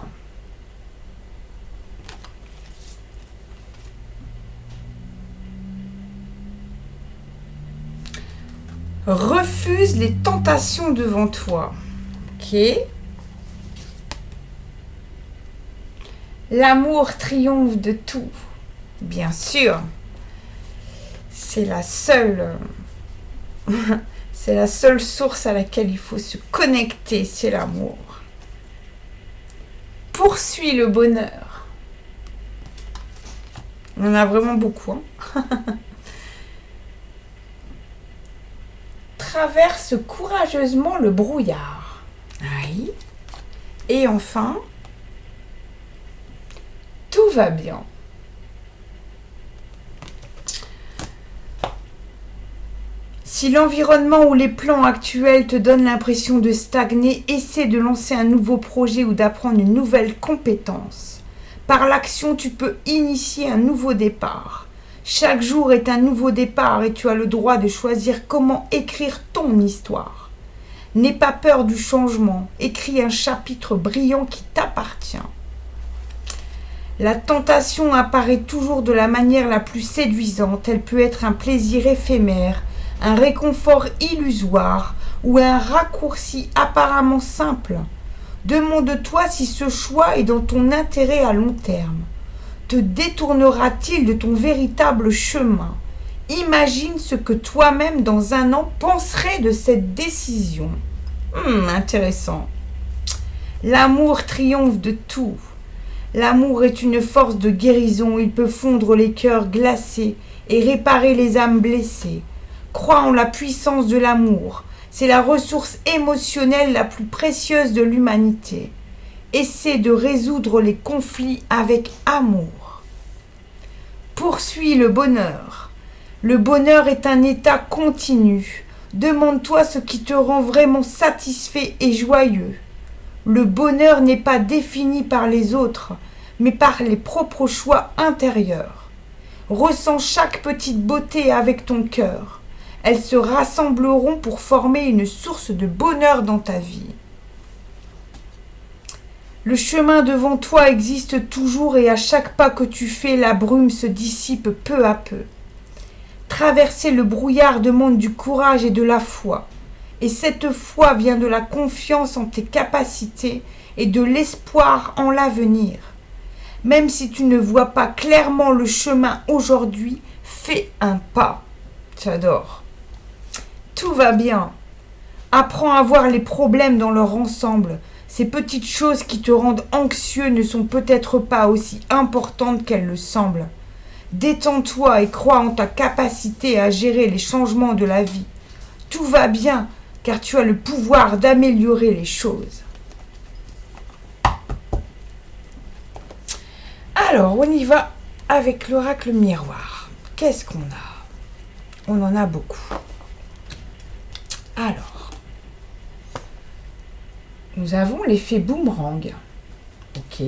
Refuse les tentations devant toi. Ok. L'amour triomphe de tout. Bien sûr. C'est la seule... c'est la seule source à laquelle il faut se connecter, c'est l'amour. Poursuis le bonheur. On en a vraiment beaucoup. Hein. Traverse courageusement le brouillard. Oui. Et enfin, tout va bien. Si l'environnement ou les plans actuels te donnent l'impression de stagner, essaie de lancer un nouveau projet ou d'apprendre une nouvelle compétence. Par l'action, tu peux initier un nouveau départ. Chaque jour est un nouveau départ et tu as le droit de choisir comment écrire ton histoire. N'aie pas peur du changement, écris un chapitre brillant qui t'appartient. La tentation apparaît toujours de la manière la plus séduisante. Elle peut être un plaisir éphémère, un réconfort illusoire ou un raccourci apparemment simple. Demande-toi si ce choix est dans ton intérêt à long terme. Te détournera-t-il de ton véritable chemin? Imagine ce que toi-même dans un an penserais de cette décision. Intéressant. L'amour triomphe de tout. L'amour est une force de guérison. Il peut fondre les cœurs glacés et réparer les âmes blessées. Crois en la puissance de l'amour. C'est la ressource émotionnelle la plus précieuse de l'humanité. Essaie de résoudre les conflits avec amour. Poursuis le bonheur. Le bonheur est un état continu. Demande-toi ce qui te rend vraiment satisfait et joyeux. Le bonheur n'est pas défini par les autres, mais par les propres choix intérieurs. Ressens chaque petite beauté avec ton cœur. Elles se rassembleront pour former une source de bonheur dans ta vie. Le chemin devant toi existe toujours et à chaque pas que tu fais, la brume se dissipe peu à peu. Traverser le brouillard demande du courage et de la foi. Et cette foi vient de la confiance en tes capacités et de l'espoir en l'avenir. Même si tu ne vois pas clairement le chemin aujourd'hui, fais un pas. J'adore. Tout va bien. Apprends à voir les problèmes dans leur ensemble. Ces petites choses qui te rendent anxieux ne sont peut-être pas aussi importantes qu'elles le semblent. Détends-toi et crois en ta capacité à gérer les changements de la vie. Tout va bien, car tu as le pouvoir d'améliorer les choses. Alors, on y va avec l'oracle miroir. Qu'est-ce qu'on a? On en a beaucoup. Alors, nous avons l'effet boomerang. Ok.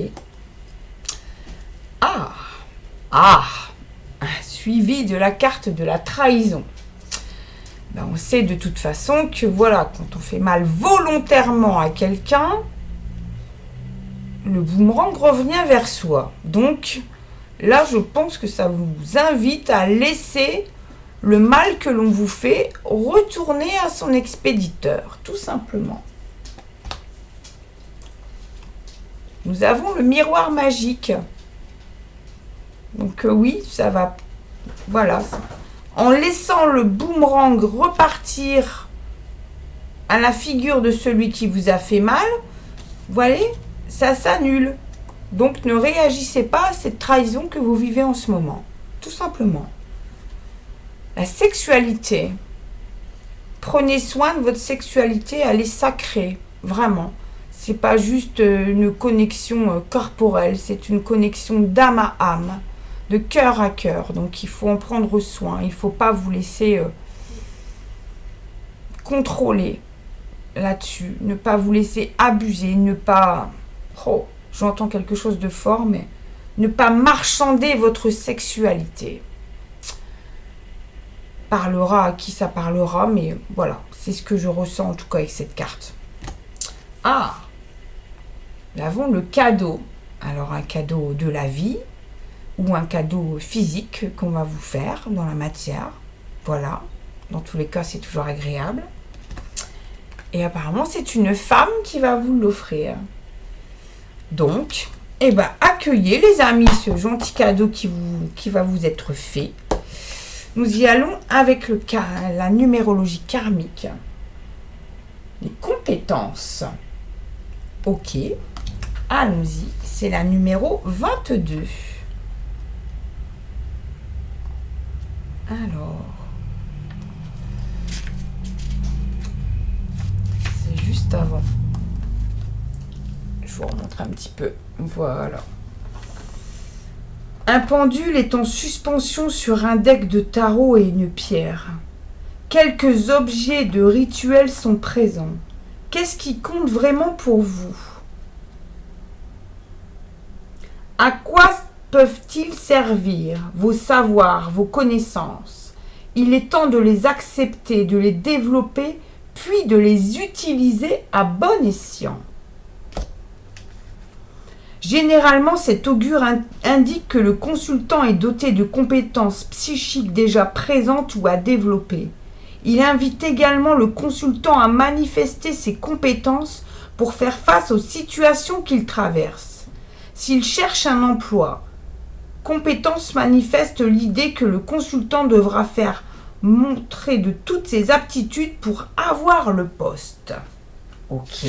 Suivi de la carte de la trahison. Ben, on sait de toute façon que voilà, quand on fait mal volontairement à quelqu'un, le boomerang revient vers soi. Donc, là, je pense que ça vous invite à laisser le mal que l'on vous fait retourner à son expéditeur, tout simplement. Nous avons le miroir magique. Donc oui, ça va. Voilà. En laissant le boomerang repartir à la figure de celui qui vous a fait mal, vous voyez, ça s'annule. Donc ne réagissez pas à cette trahison que vous vivez en ce moment. Tout simplement. La sexualité. Prenez soin de votre sexualité, elle est sacrée. Vraiment. C'est pas juste une connexion corporelle, c'est une connexion d'âme à âme, de cœur à cœur. Donc il faut en prendre soin. Il ne faut pas vous laisser contrôler là-dessus. Ne pas vous laisser abuser. Ne pas... Oh, j'entends quelque chose de fort, mais ne pas marchander votre sexualité. Parlera à qui ça parlera, mais voilà, c'est ce que je ressens en tout cas avec cette carte. Ah, nous avons le cadeau. Alors un cadeau de la vie ou un cadeau physique qu'on va vous faire dans la matière. Voilà, dans tous les cas c'est toujours agréable. Et apparemment c'est une femme qui va vous l'offrir. Donc, eh ben, accueillez les amis ce gentil cadeau qui va vous être fait. Nous y allons avec la numérologie karmique. Les compétences. Ok. Allons-y. C'est la numéro 22. Alors. C'est juste avant. Je vous remontre un petit peu. Voilà. Un pendule est en suspension sur un deck de tarot et une pierre. Quelques objets de rituel sont présents. Qu'est-ce qui compte vraiment pour vous? À quoi peuvent-ils servir, vos savoirs, vos connaissances? Il est temps de les accepter, de les développer, puis de les utiliser à bon escient. Généralement, cet augure indique que le consultant est doté de compétences psychiques déjà présentes ou à développer. Il invite également le consultant à manifester ses compétences pour faire face aux situations qu'il traverse. S'il cherche un emploi, compétence manifeste l'idée que le consultant devra faire montrer de toutes ses aptitudes pour avoir le poste. Ok.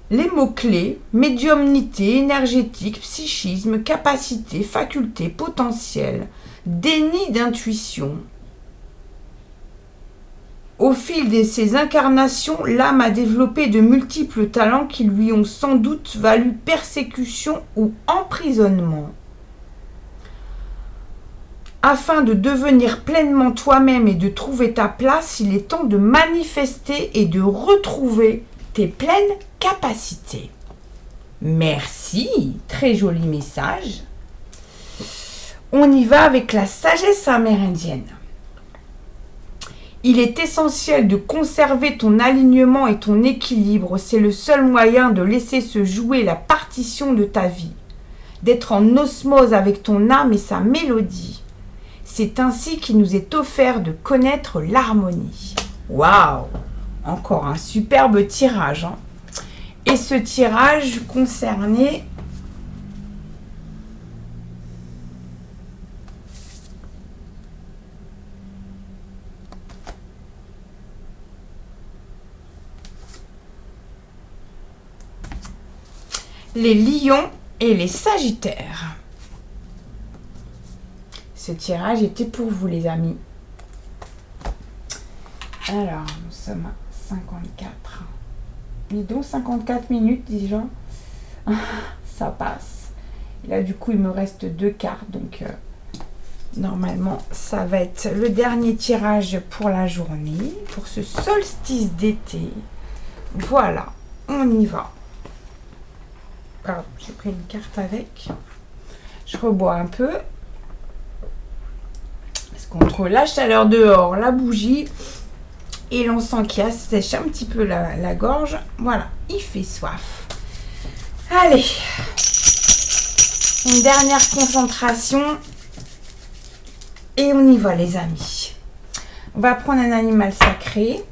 Les mots-clés, médiumnité, énergétique, psychisme, capacité, faculté, potentiel, déni d'intuition. Au fil de ses incarnations, l'âme a développé de multiples talents qui lui ont sans doute valu persécution ou emprisonnement. Afin de devenir pleinement toi-même et de trouver ta place, il est temps de manifester et de retrouver tes pleines capacités. Merci, très joli message. On y va avec la sagesse amérindienne. Il est essentiel de conserver ton alignement et ton équilibre. C'est le seul moyen de laisser se jouer la partition de ta vie, d'être en osmose avec ton âme et sa mélodie. C'est ainsi qu'il nous est offert de connaître l'harmonie. Waouh! Encore un superbe tirage. Hein. Et ce tirage concernait les lions et les sagittaires. Ce tirage était pour vous les amis. Alors, nous sommes à 54. Dis donc, 54 minutes déjà. Ça passe. Et là, du coup, il me reste 2 cartes. Donc, normalement, ça va être le dernier tirage pour la journée. Pour ce solstice d'été. Voilà. On y va. Pardon, j'ai pris une carte avec. Je rebois un peu. Parce qu'entre la chaleur dehors, la bougie... Et l'on qui assèche un petit peu la gorge. Voilà, il fait soif. Allez, une dernière concentration. Et on y va les amis. On va prendre un animal sacré.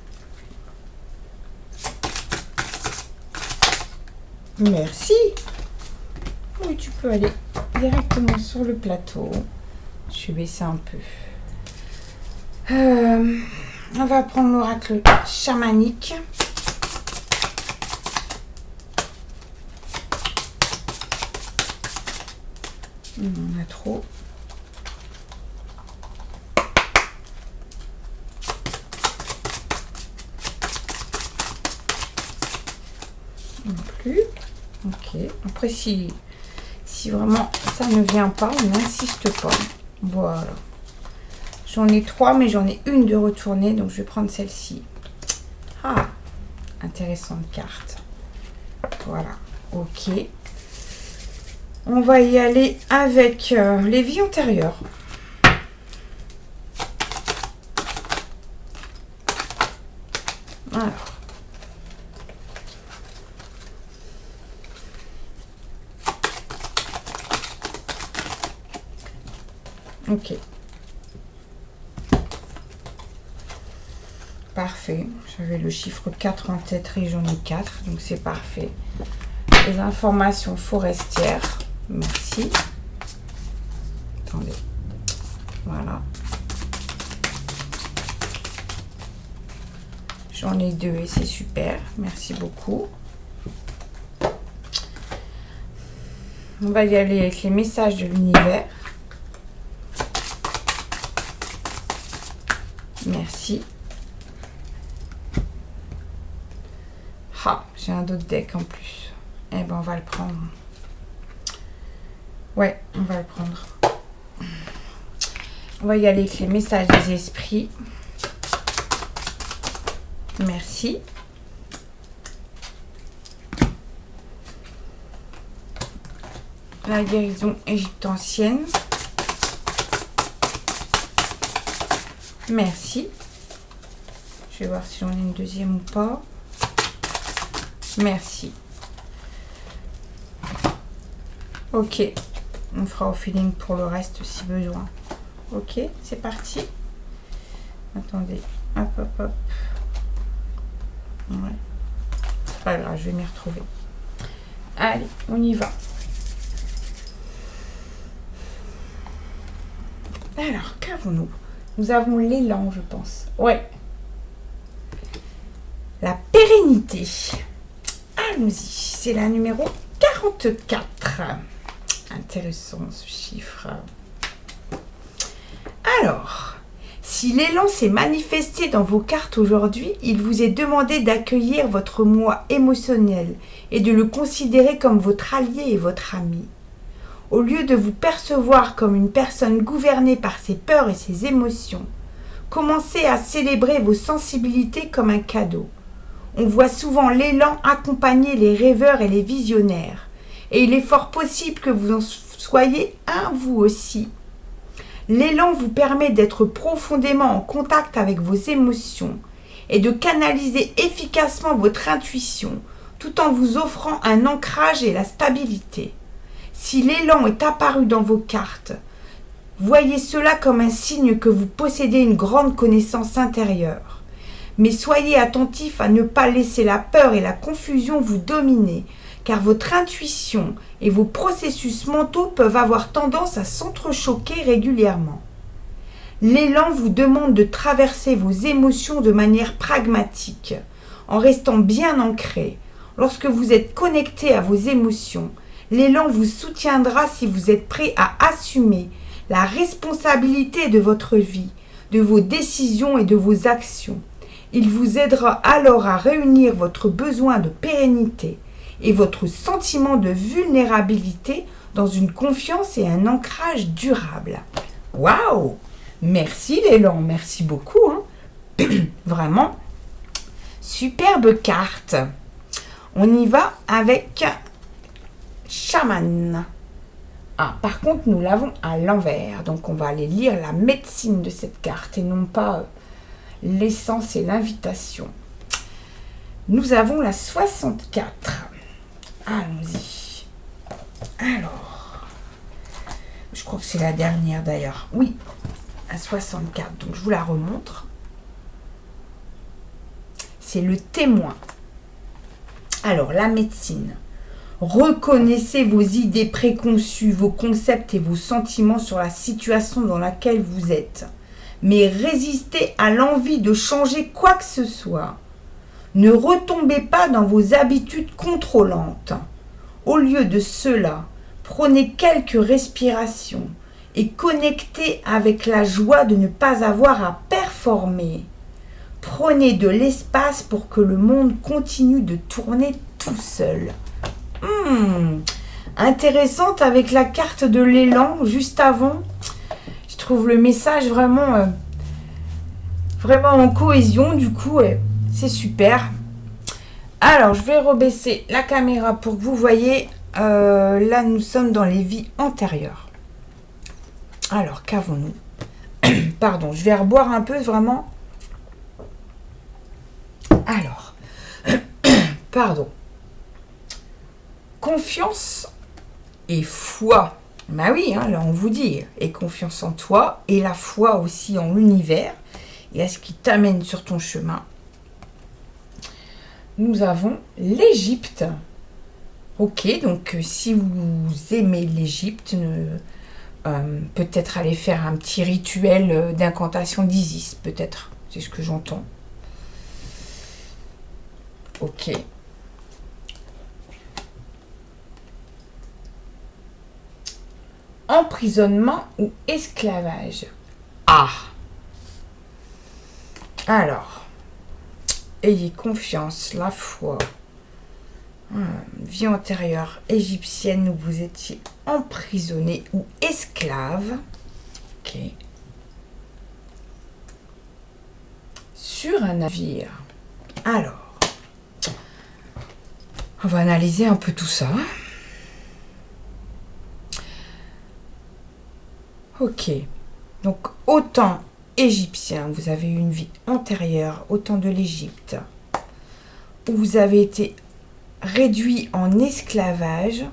Merci. Oui, tu peux aller directement sur le plateau. Je vais baisser un peu. On va prendre l'oracle chamanique. On a trop. Non plus. Ok. Après, si vraiment ça ne vient pas, on n'insiste pas. Voilà. J'en ai 3, mais j'en ai une de retournée, donc je vais prendre celle-ci. Ah, intéressante carte. Voilà. Ok. On va y aller avec les vies antérieures. Alors. Ok. Parfait. J'avais le chiffre 4 en tête et j'en ai 4, donc c'est parfait. Les informations forestières. Merci. Attendez. Voilà. J'en ai 2 et c'est super. Merci beaucoup. On va y aller avec les messages de l'univers. Merci. Ah, j'ai un autre deck en plus. Eh ben, on va le prendre. Ouais, on va le prendre. On va y aller avec les messages des esprits. Merci. La guérison égyptienne. Merci. Je vais voir si j'en ai une deuxième ou pas. Merci. Ok. On fera au feeling pour le reste si besoin. Ok, c'est parti. Attendez. Hop, hop, hop. Ouais. C'est pas grave, je vais m'y retrouver. Allez, on y va. Alors, qu'avons-nous? Nous avons l'élan, je pense. Ouais. La pérennité. Allons-y. C'est la numéro 44. Intéressant ce chiffre. Alors, si l'élan s'est manifesté dans vos cartes aujourd'hui, il vous est demandé d'accueillir votre moi émotionnel et de le considérer comme votre allié et votre ami. Au lieu de vous percevoir comme une personne gouvernée par ses peurs et ses émotions, commencez à célébrer vos sensibilités comme un cadeau. On voit souvent l'élan accompagner les rêveurs et les visionnaires, et il est fort possible que vous en soyez un vous aussi. L'élan vous permet d'être profondément en contact avec vos émotions et de canaliser efficacement votre intuition, tout en vous offrant un ancrage et la stabilité. Si l'élan est apparu dans vos cartes, voyez cela comme un signe que vous possédez une grande connaissance intérieure. Mais soyez attentif à ne pas laisser la peur et la confusion vous dominer, car votre intuition et vos processus mentaux peuvent avoir tendance à s'entrechoquer régulièrement. L'élan vous demande de traverser vos émotions de manière pragmatique, en restant bien ancré. Lorsque vous êtes connecté à vos émotions, l'élan vous soutiendra si vous êtes prêt à assumer la responsabilité de votre vie, de vos décisions et de vos actions. Il vous aidera alors à réunir votre besoin de pérennité et votre sentiment de vulnérabilité dans une confiance et un ancrage durable. Waouh! Merci l'élan, merci beaucoup. Hein. Vraiment, superbe carte. On y va avec chaman. Ah, par contre, nous l'avons à l'envers. Donc, on va aller lire la médecine de cette carte et non pas l'essence et l'invitation. Nous avons la 64. Allons-y. Alors, je crois que c'est la dernière d'ailleurs. Oui, la 64. Donc, je vous la remontre. C'est le témoin. Alors, la médecine. Reconnaissez vos idées préconçues, vos concepts et vos sentiments sur la situation dans laquelle vous êtes. Mais résistez à l'envie de changer quoi que ce soit. Ne retombez pas dans vos habitudes contrôlantes. Au lieu de cela, prenez quelques respirations et connectez avec la joie de ne pas avoir à performer. Prenez de l'espace pour que le monde continue de tourner tout seul. Intéressante avec la carte de l'élan juste avant. Je trouve le message vraiment en cohésion. Du coup, c'est super. Alors, je vais rebaisser la caméra pour que vous voyez. Là, nous sommes dans les vies antérieures. Alors, qu'avons-nous? Pardon, je vais reboire un peu vraiment. Alors, pardon. Confiance et foi. Bah oui, hein, là on vous dit. Et confiance en toi et la foi aussi en l'univers et à ce qui t'amène sur ton chemin. Nous avons l'Égypte. Ok, donc si vous aimez l'Égypte, peut-être aller faire un petit rituel d'incantation d'Isis, peut-être. C'est ce que j'entends. Ok. Emprisonnement ou esclavage. Ah. Alors, ayez confiance, la foi. Vie antérieure égyptienne où vous étiez emprisonné ou esclave. Ok. Sur un navire. Alors, on va analyser un peu tout ça. Ok, donc autant égyptien, vous avez une vie antérieure, autant de l'Égypte, où vous avez été réduit en esclavage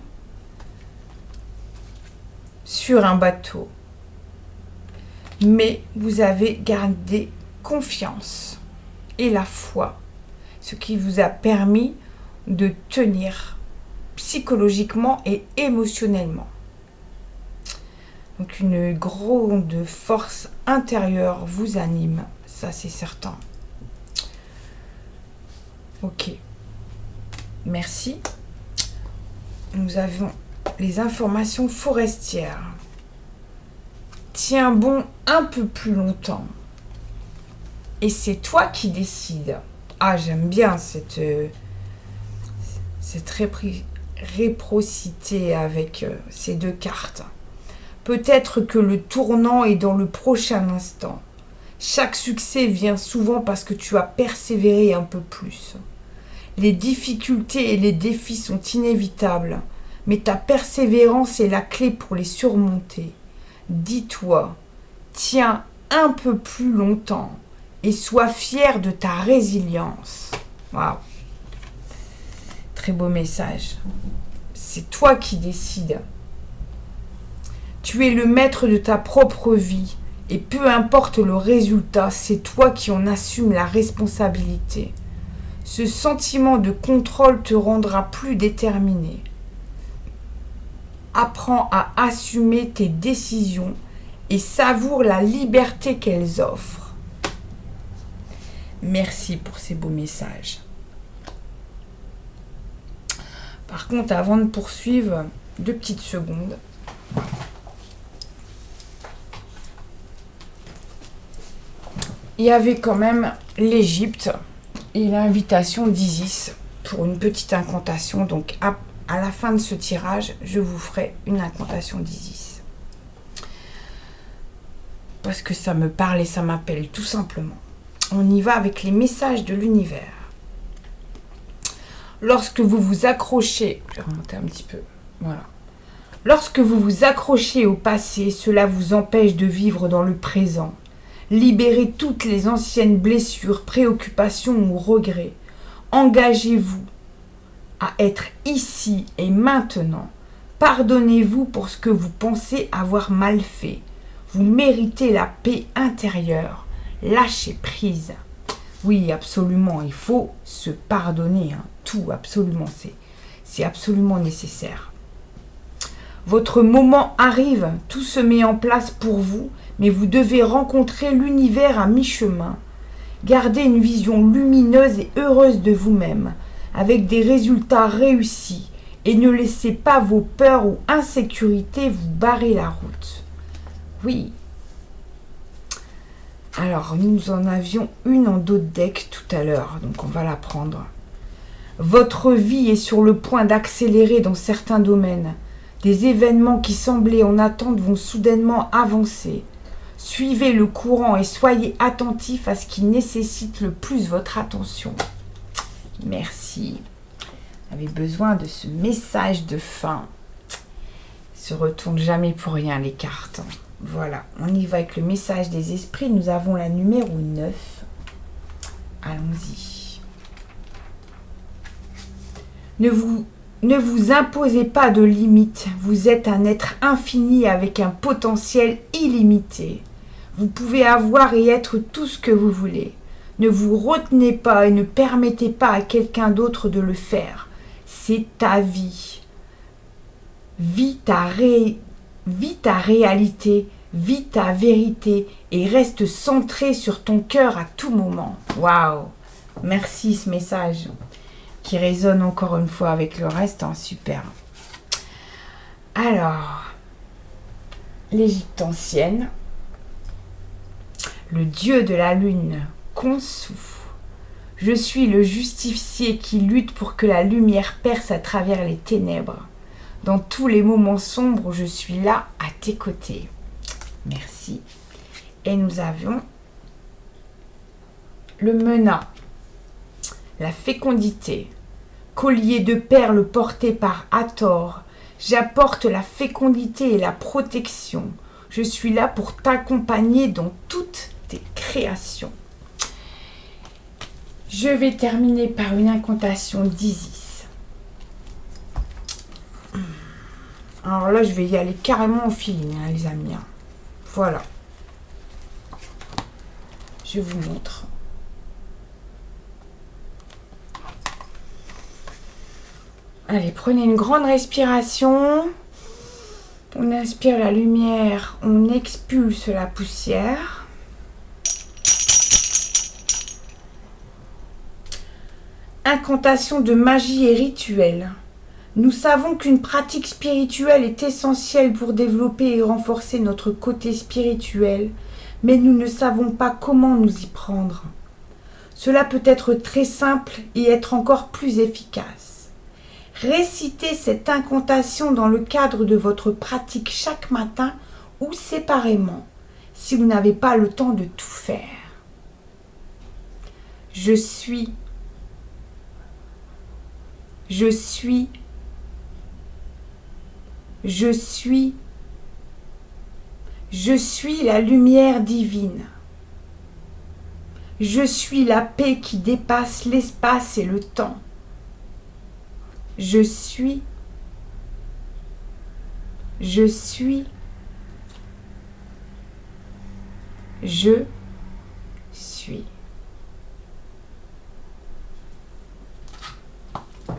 sur un bateau, mais vous avez gardé confiance et la foi, ce qui vous a permis de tenir psychologiquement et émotionnellement. Donc une grande force intérieure vous anime, ça c'est certain. Ok, merci. Nous avons les informations forestières. Tiens bon un peu plus longtemps. Et c'est toi qui décides. Ah, j'aime bien cette réciprocité avec ces deux cartes. Peut-être que le tournant est dans le prochain instant. Chaque succès vient souvent parce que tu as persévéré un peu plus. Les difficultés et les défis sont inévitables, mais ta persévérance est la clé pour les surmonter. Dis-toi, tiens un peu plus longtemps et sois fier de ta résilience. Waouh! Très beau message. C'est toi qui décides. Tu es le maître de ta propre vie et peu importe le résultat, c'est toi qui en assumes la responsabilité. Ce sentiment de contrôle te rendra plus déterminé. Apprends à assumer tes décisions et savoure la liberté qu'elles offrent. Merci pour ces beaux messages. Par contre, avant de poursuivre, 2 petites secondes. Il y avait quand même l'Égypte et l'invitation d'Isis pour une petite incantation. Donc à la fin de ce tirage, je vous ferai une incantation d'Isis. Parce que ça me parle et ça m'appelle tout simplement. On y va avec les messages de l'univers. Lorsque vous vous accrochez, je vais remonter un petit peu, voilà. Lorsque vous vous accrochez au passé, cela vous empêche de vivre dans le présent. Libérez toutes les anciennes blessures, préoccupations ou regrets. Engagez-vous à être ici et maintenant. Pardonnez-vous pour ce que vous pensez avoir mal fait. Vous méritez la paix intérieure. Lâchez prise. Oui, absolument, il faut se pardonner. Tout, absolument, c'est absolument nécessaire. Votre moment arrive, tout se met en place pour vous, mais vous devez rencontrer l'univers à mi-chemin. Gardez une vision lumineuse et heureuse de vous-même, avec des résultats réussis, et ne laissez pas vos peurs ou insécurités vous barrer la route. Oui. Alors, nous en avions une en dos de deck tout à l'heure, donc on va la prendre. Votre vie est sur le point d'accélérer dans certains domaines. Des événements qui semblaient en attente vont soudainement avancer. Suivez le courant et soyez attentifs à ce qui nécessite le plus votre attention. Merci. Vous avez besoin de ce message de fin. Ils se retournent jamais pour rien les cartes. Voilà, on y va avec le message des esprits. Nous avons la numéro 9. Allons-y. Ne vous imposez pas de limites. Vous êtes un être infini avec un potentiel illimité. Vous pouvez avoir et être tout ce que vous voulez. Ne vous retenez pas et ne permettez pas à quelqu'un d'autre de le faire. C'est ta vie. Vis ta réalité, vis ta vérité et reste centré sur ton cœur à tout moment. Waouh! Merci ce message qui résonne encore une fois avec le reste. Super. Alors, l'Égypte ancienne, le dieu de la lune, Khonsou. Je suis le justicier qui lutte pour que la lumière perce à travers les ténèbres. Dans tous les moments sombres, je suis là à tes côtés. Merci. Et nous avions le Mena, la fécondité, collier de perles porté par Hathor. J'apporte la fécondité et la protection. Je suis là pour t'accompagner dans toutes tes créations. Je vais terminer par une incantation d'Isis. Alors là, je vais y aller carrément au feeling, les amis. Voilà. Je vous montre. Allez, prenez une grande respiration. On inspire la lumière, on expulse la poussière. Incantation de magie et rituel. Nous savons qu'une pratique spirituelle est essentielle pour développer et renforcer notre côté spirituel, mais nous ne savons pas comment nous y prendre. Cela peut être très simple et être encore plus efficace. Récitez cette incantation dans le cadre de votre pratique chaque matin ou séparément, si vous n'avez pas le temps de tout faire. Je suis la lumière divine. Je suis la paix qui dépasse l'espace et le temps. Je suis.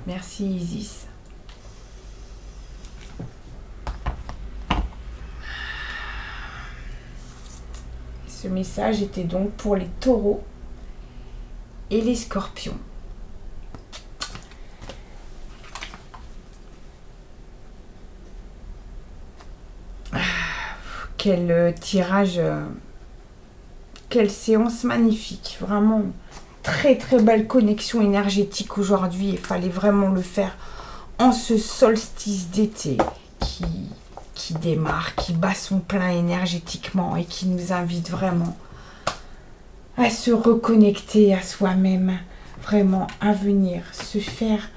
Merci Isis. Ce message était donc pour les taureaux et les scorpions. Quel tirage, quelle séance magnifique, vraiment très très belle connexion énergétique aujourd'hui. Il fallait vraiment le faire en ce solstice d'été qui démarre, qui bat son plein énergétiquement et qui nous invite vraiment à se reconnecter à soi-même, vraiment à venir se faire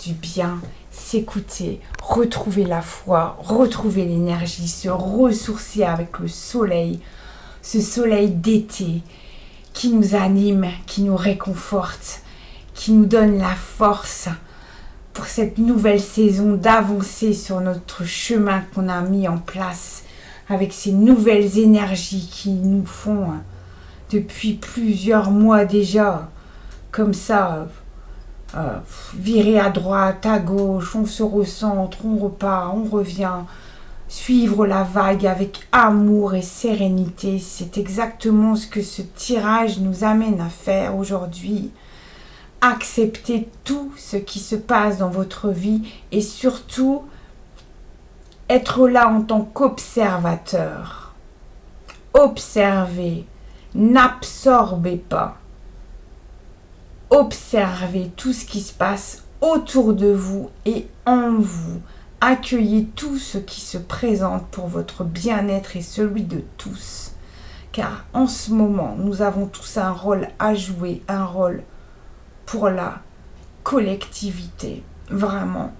du bien, s'écouter, retrouver la foi, retrouver l'énergie, se ressourcer avec le soleil, ce soleil d'été qui nous anime, qui nous réconforte, qui nous donne la force pour cette nouvelle saison d'avancer sur notre chemin qu'on a mis en place avec ces nouvelles énergies qui nous font depuis plusieurs mois déjà comme ça virer à droite, à gauche, on se recentre, on repart, on revient, suivre la vague avec amour et sérénité. C'est exactement ce que ce tirage nous amène à faire aujourd'hui. Acceptez tout ce qui se passe dans votre vie et surtout être là en tant qu'observateur. Observez, n'absorbez pas. Observez tout ce qui se passe autour de vous et en vous. Accueillez tout ce qui se présente pour votre bien-être et celui de tous. Car en ce moment, nous avons tous un rôle à jouer, un rôle pour la collectivité. Vraiment.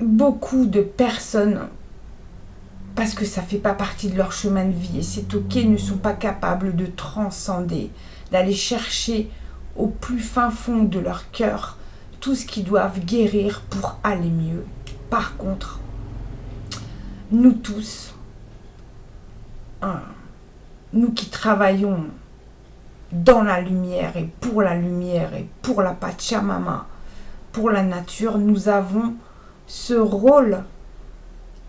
Beaucoup de personnes, parce que ça ne fait pas partie de leur chemin de vie et c'est ok, ne sont pas capables de transcender, d'aller chercher au plus fin fond de leur cœur tout ce qu'ils doivent guérir pour aller mieux. Par contre, nous tous, nous qui travaillons dans la lumière et pour la Pachamama, pour la nature, nous avons ce rôle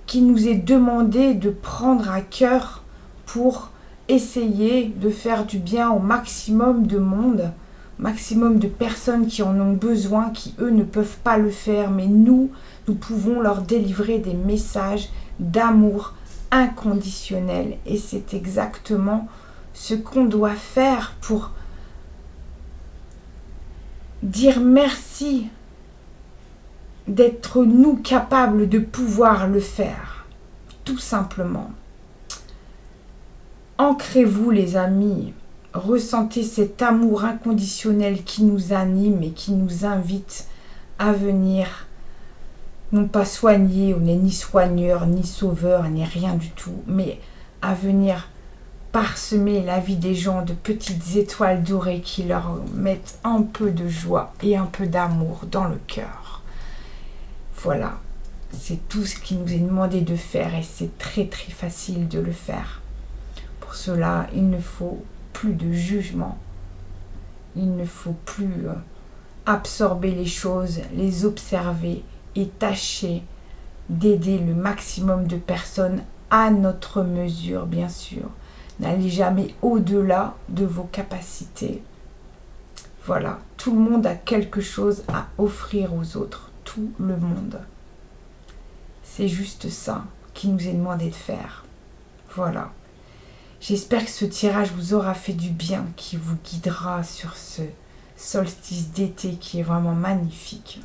qui nous est demandé de prendre à cœur pour essayer de faire du bien au maximum de monde, maximum de personnes qui en ont besoin, qui eux ne peuvent pas le faire, mais nous pouvons leur délivrer des messages d'amour inconditionnel. Et c'est exactement ce qu'on doit faire pour dire merci d'être nous capables de pouvoir le faire, tout simplement. Ancrez-vous les amis, ressentez cet amour inconditionnel qui nous anime et qui nous invite à venir, non pas soigner, on n'est ni soigneur, ni sauveur, ni rien du tout, mais à venir parsemer la vie des gens de petites étoiles dorées qui leur mettent un peu de joie et un peu d'amour dans le cœur. Voilà, c'est tout ce qui nous est demandé de faire et c'est très très facile de le faire. Pour cela, il ne faut plus de jugement, il ne faut plus absorber les choses, les observer et tâcher d'aider le maximum de personnes à notre mesure, bien sûr. N'allez jamais au-delà de vos capacités. Voilà, tout le monde a quelque chose à offrir aux autres. Tout le monde. C'est juste ça qui nous est demandé de faire. Voilà. J'espère que ce tirage vous aura fait du bien, qui vous guidera sur ce solstice d'été qui est vraiment magnifique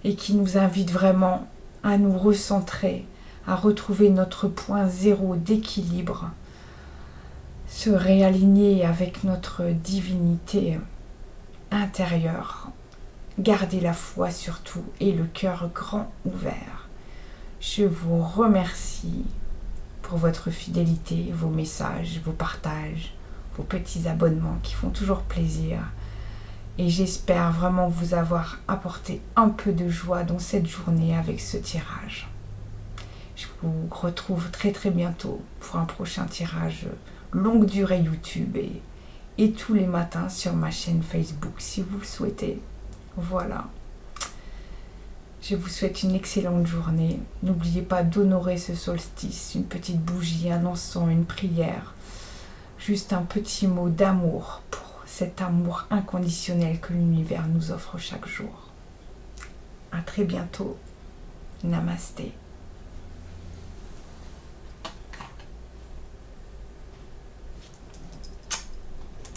et qui nous invite vraiment à nous recentrer, à retrouver notre point zéro d'équilibre, se réaligner avec notre divinité intérieure. Gardez la foi surtout et le cœur grand ouvert. Je vous remercie pour votre fidélité, vos messages, vos partages, vos petits abonnements qui font toujours plaisir. Et j'espère vraiment vous avoir apporté un peu de joie dans cette journée avec ce tirage. Je vous retrouve très très bientôt pour un prochain tirage longue durée YouTube et tous les matins sur ma chaîne Facebook si vous le souhaitez. Voilà. Je vous souhaite une excellente journée. N'oubliez pas d'honorer ce solstice, une petite bougie, un encens, une prière. Juste un petit mot d'amour pour cet amour inconditionnel que l'univers nous offre chaque jour. À très bientôt. Namasté.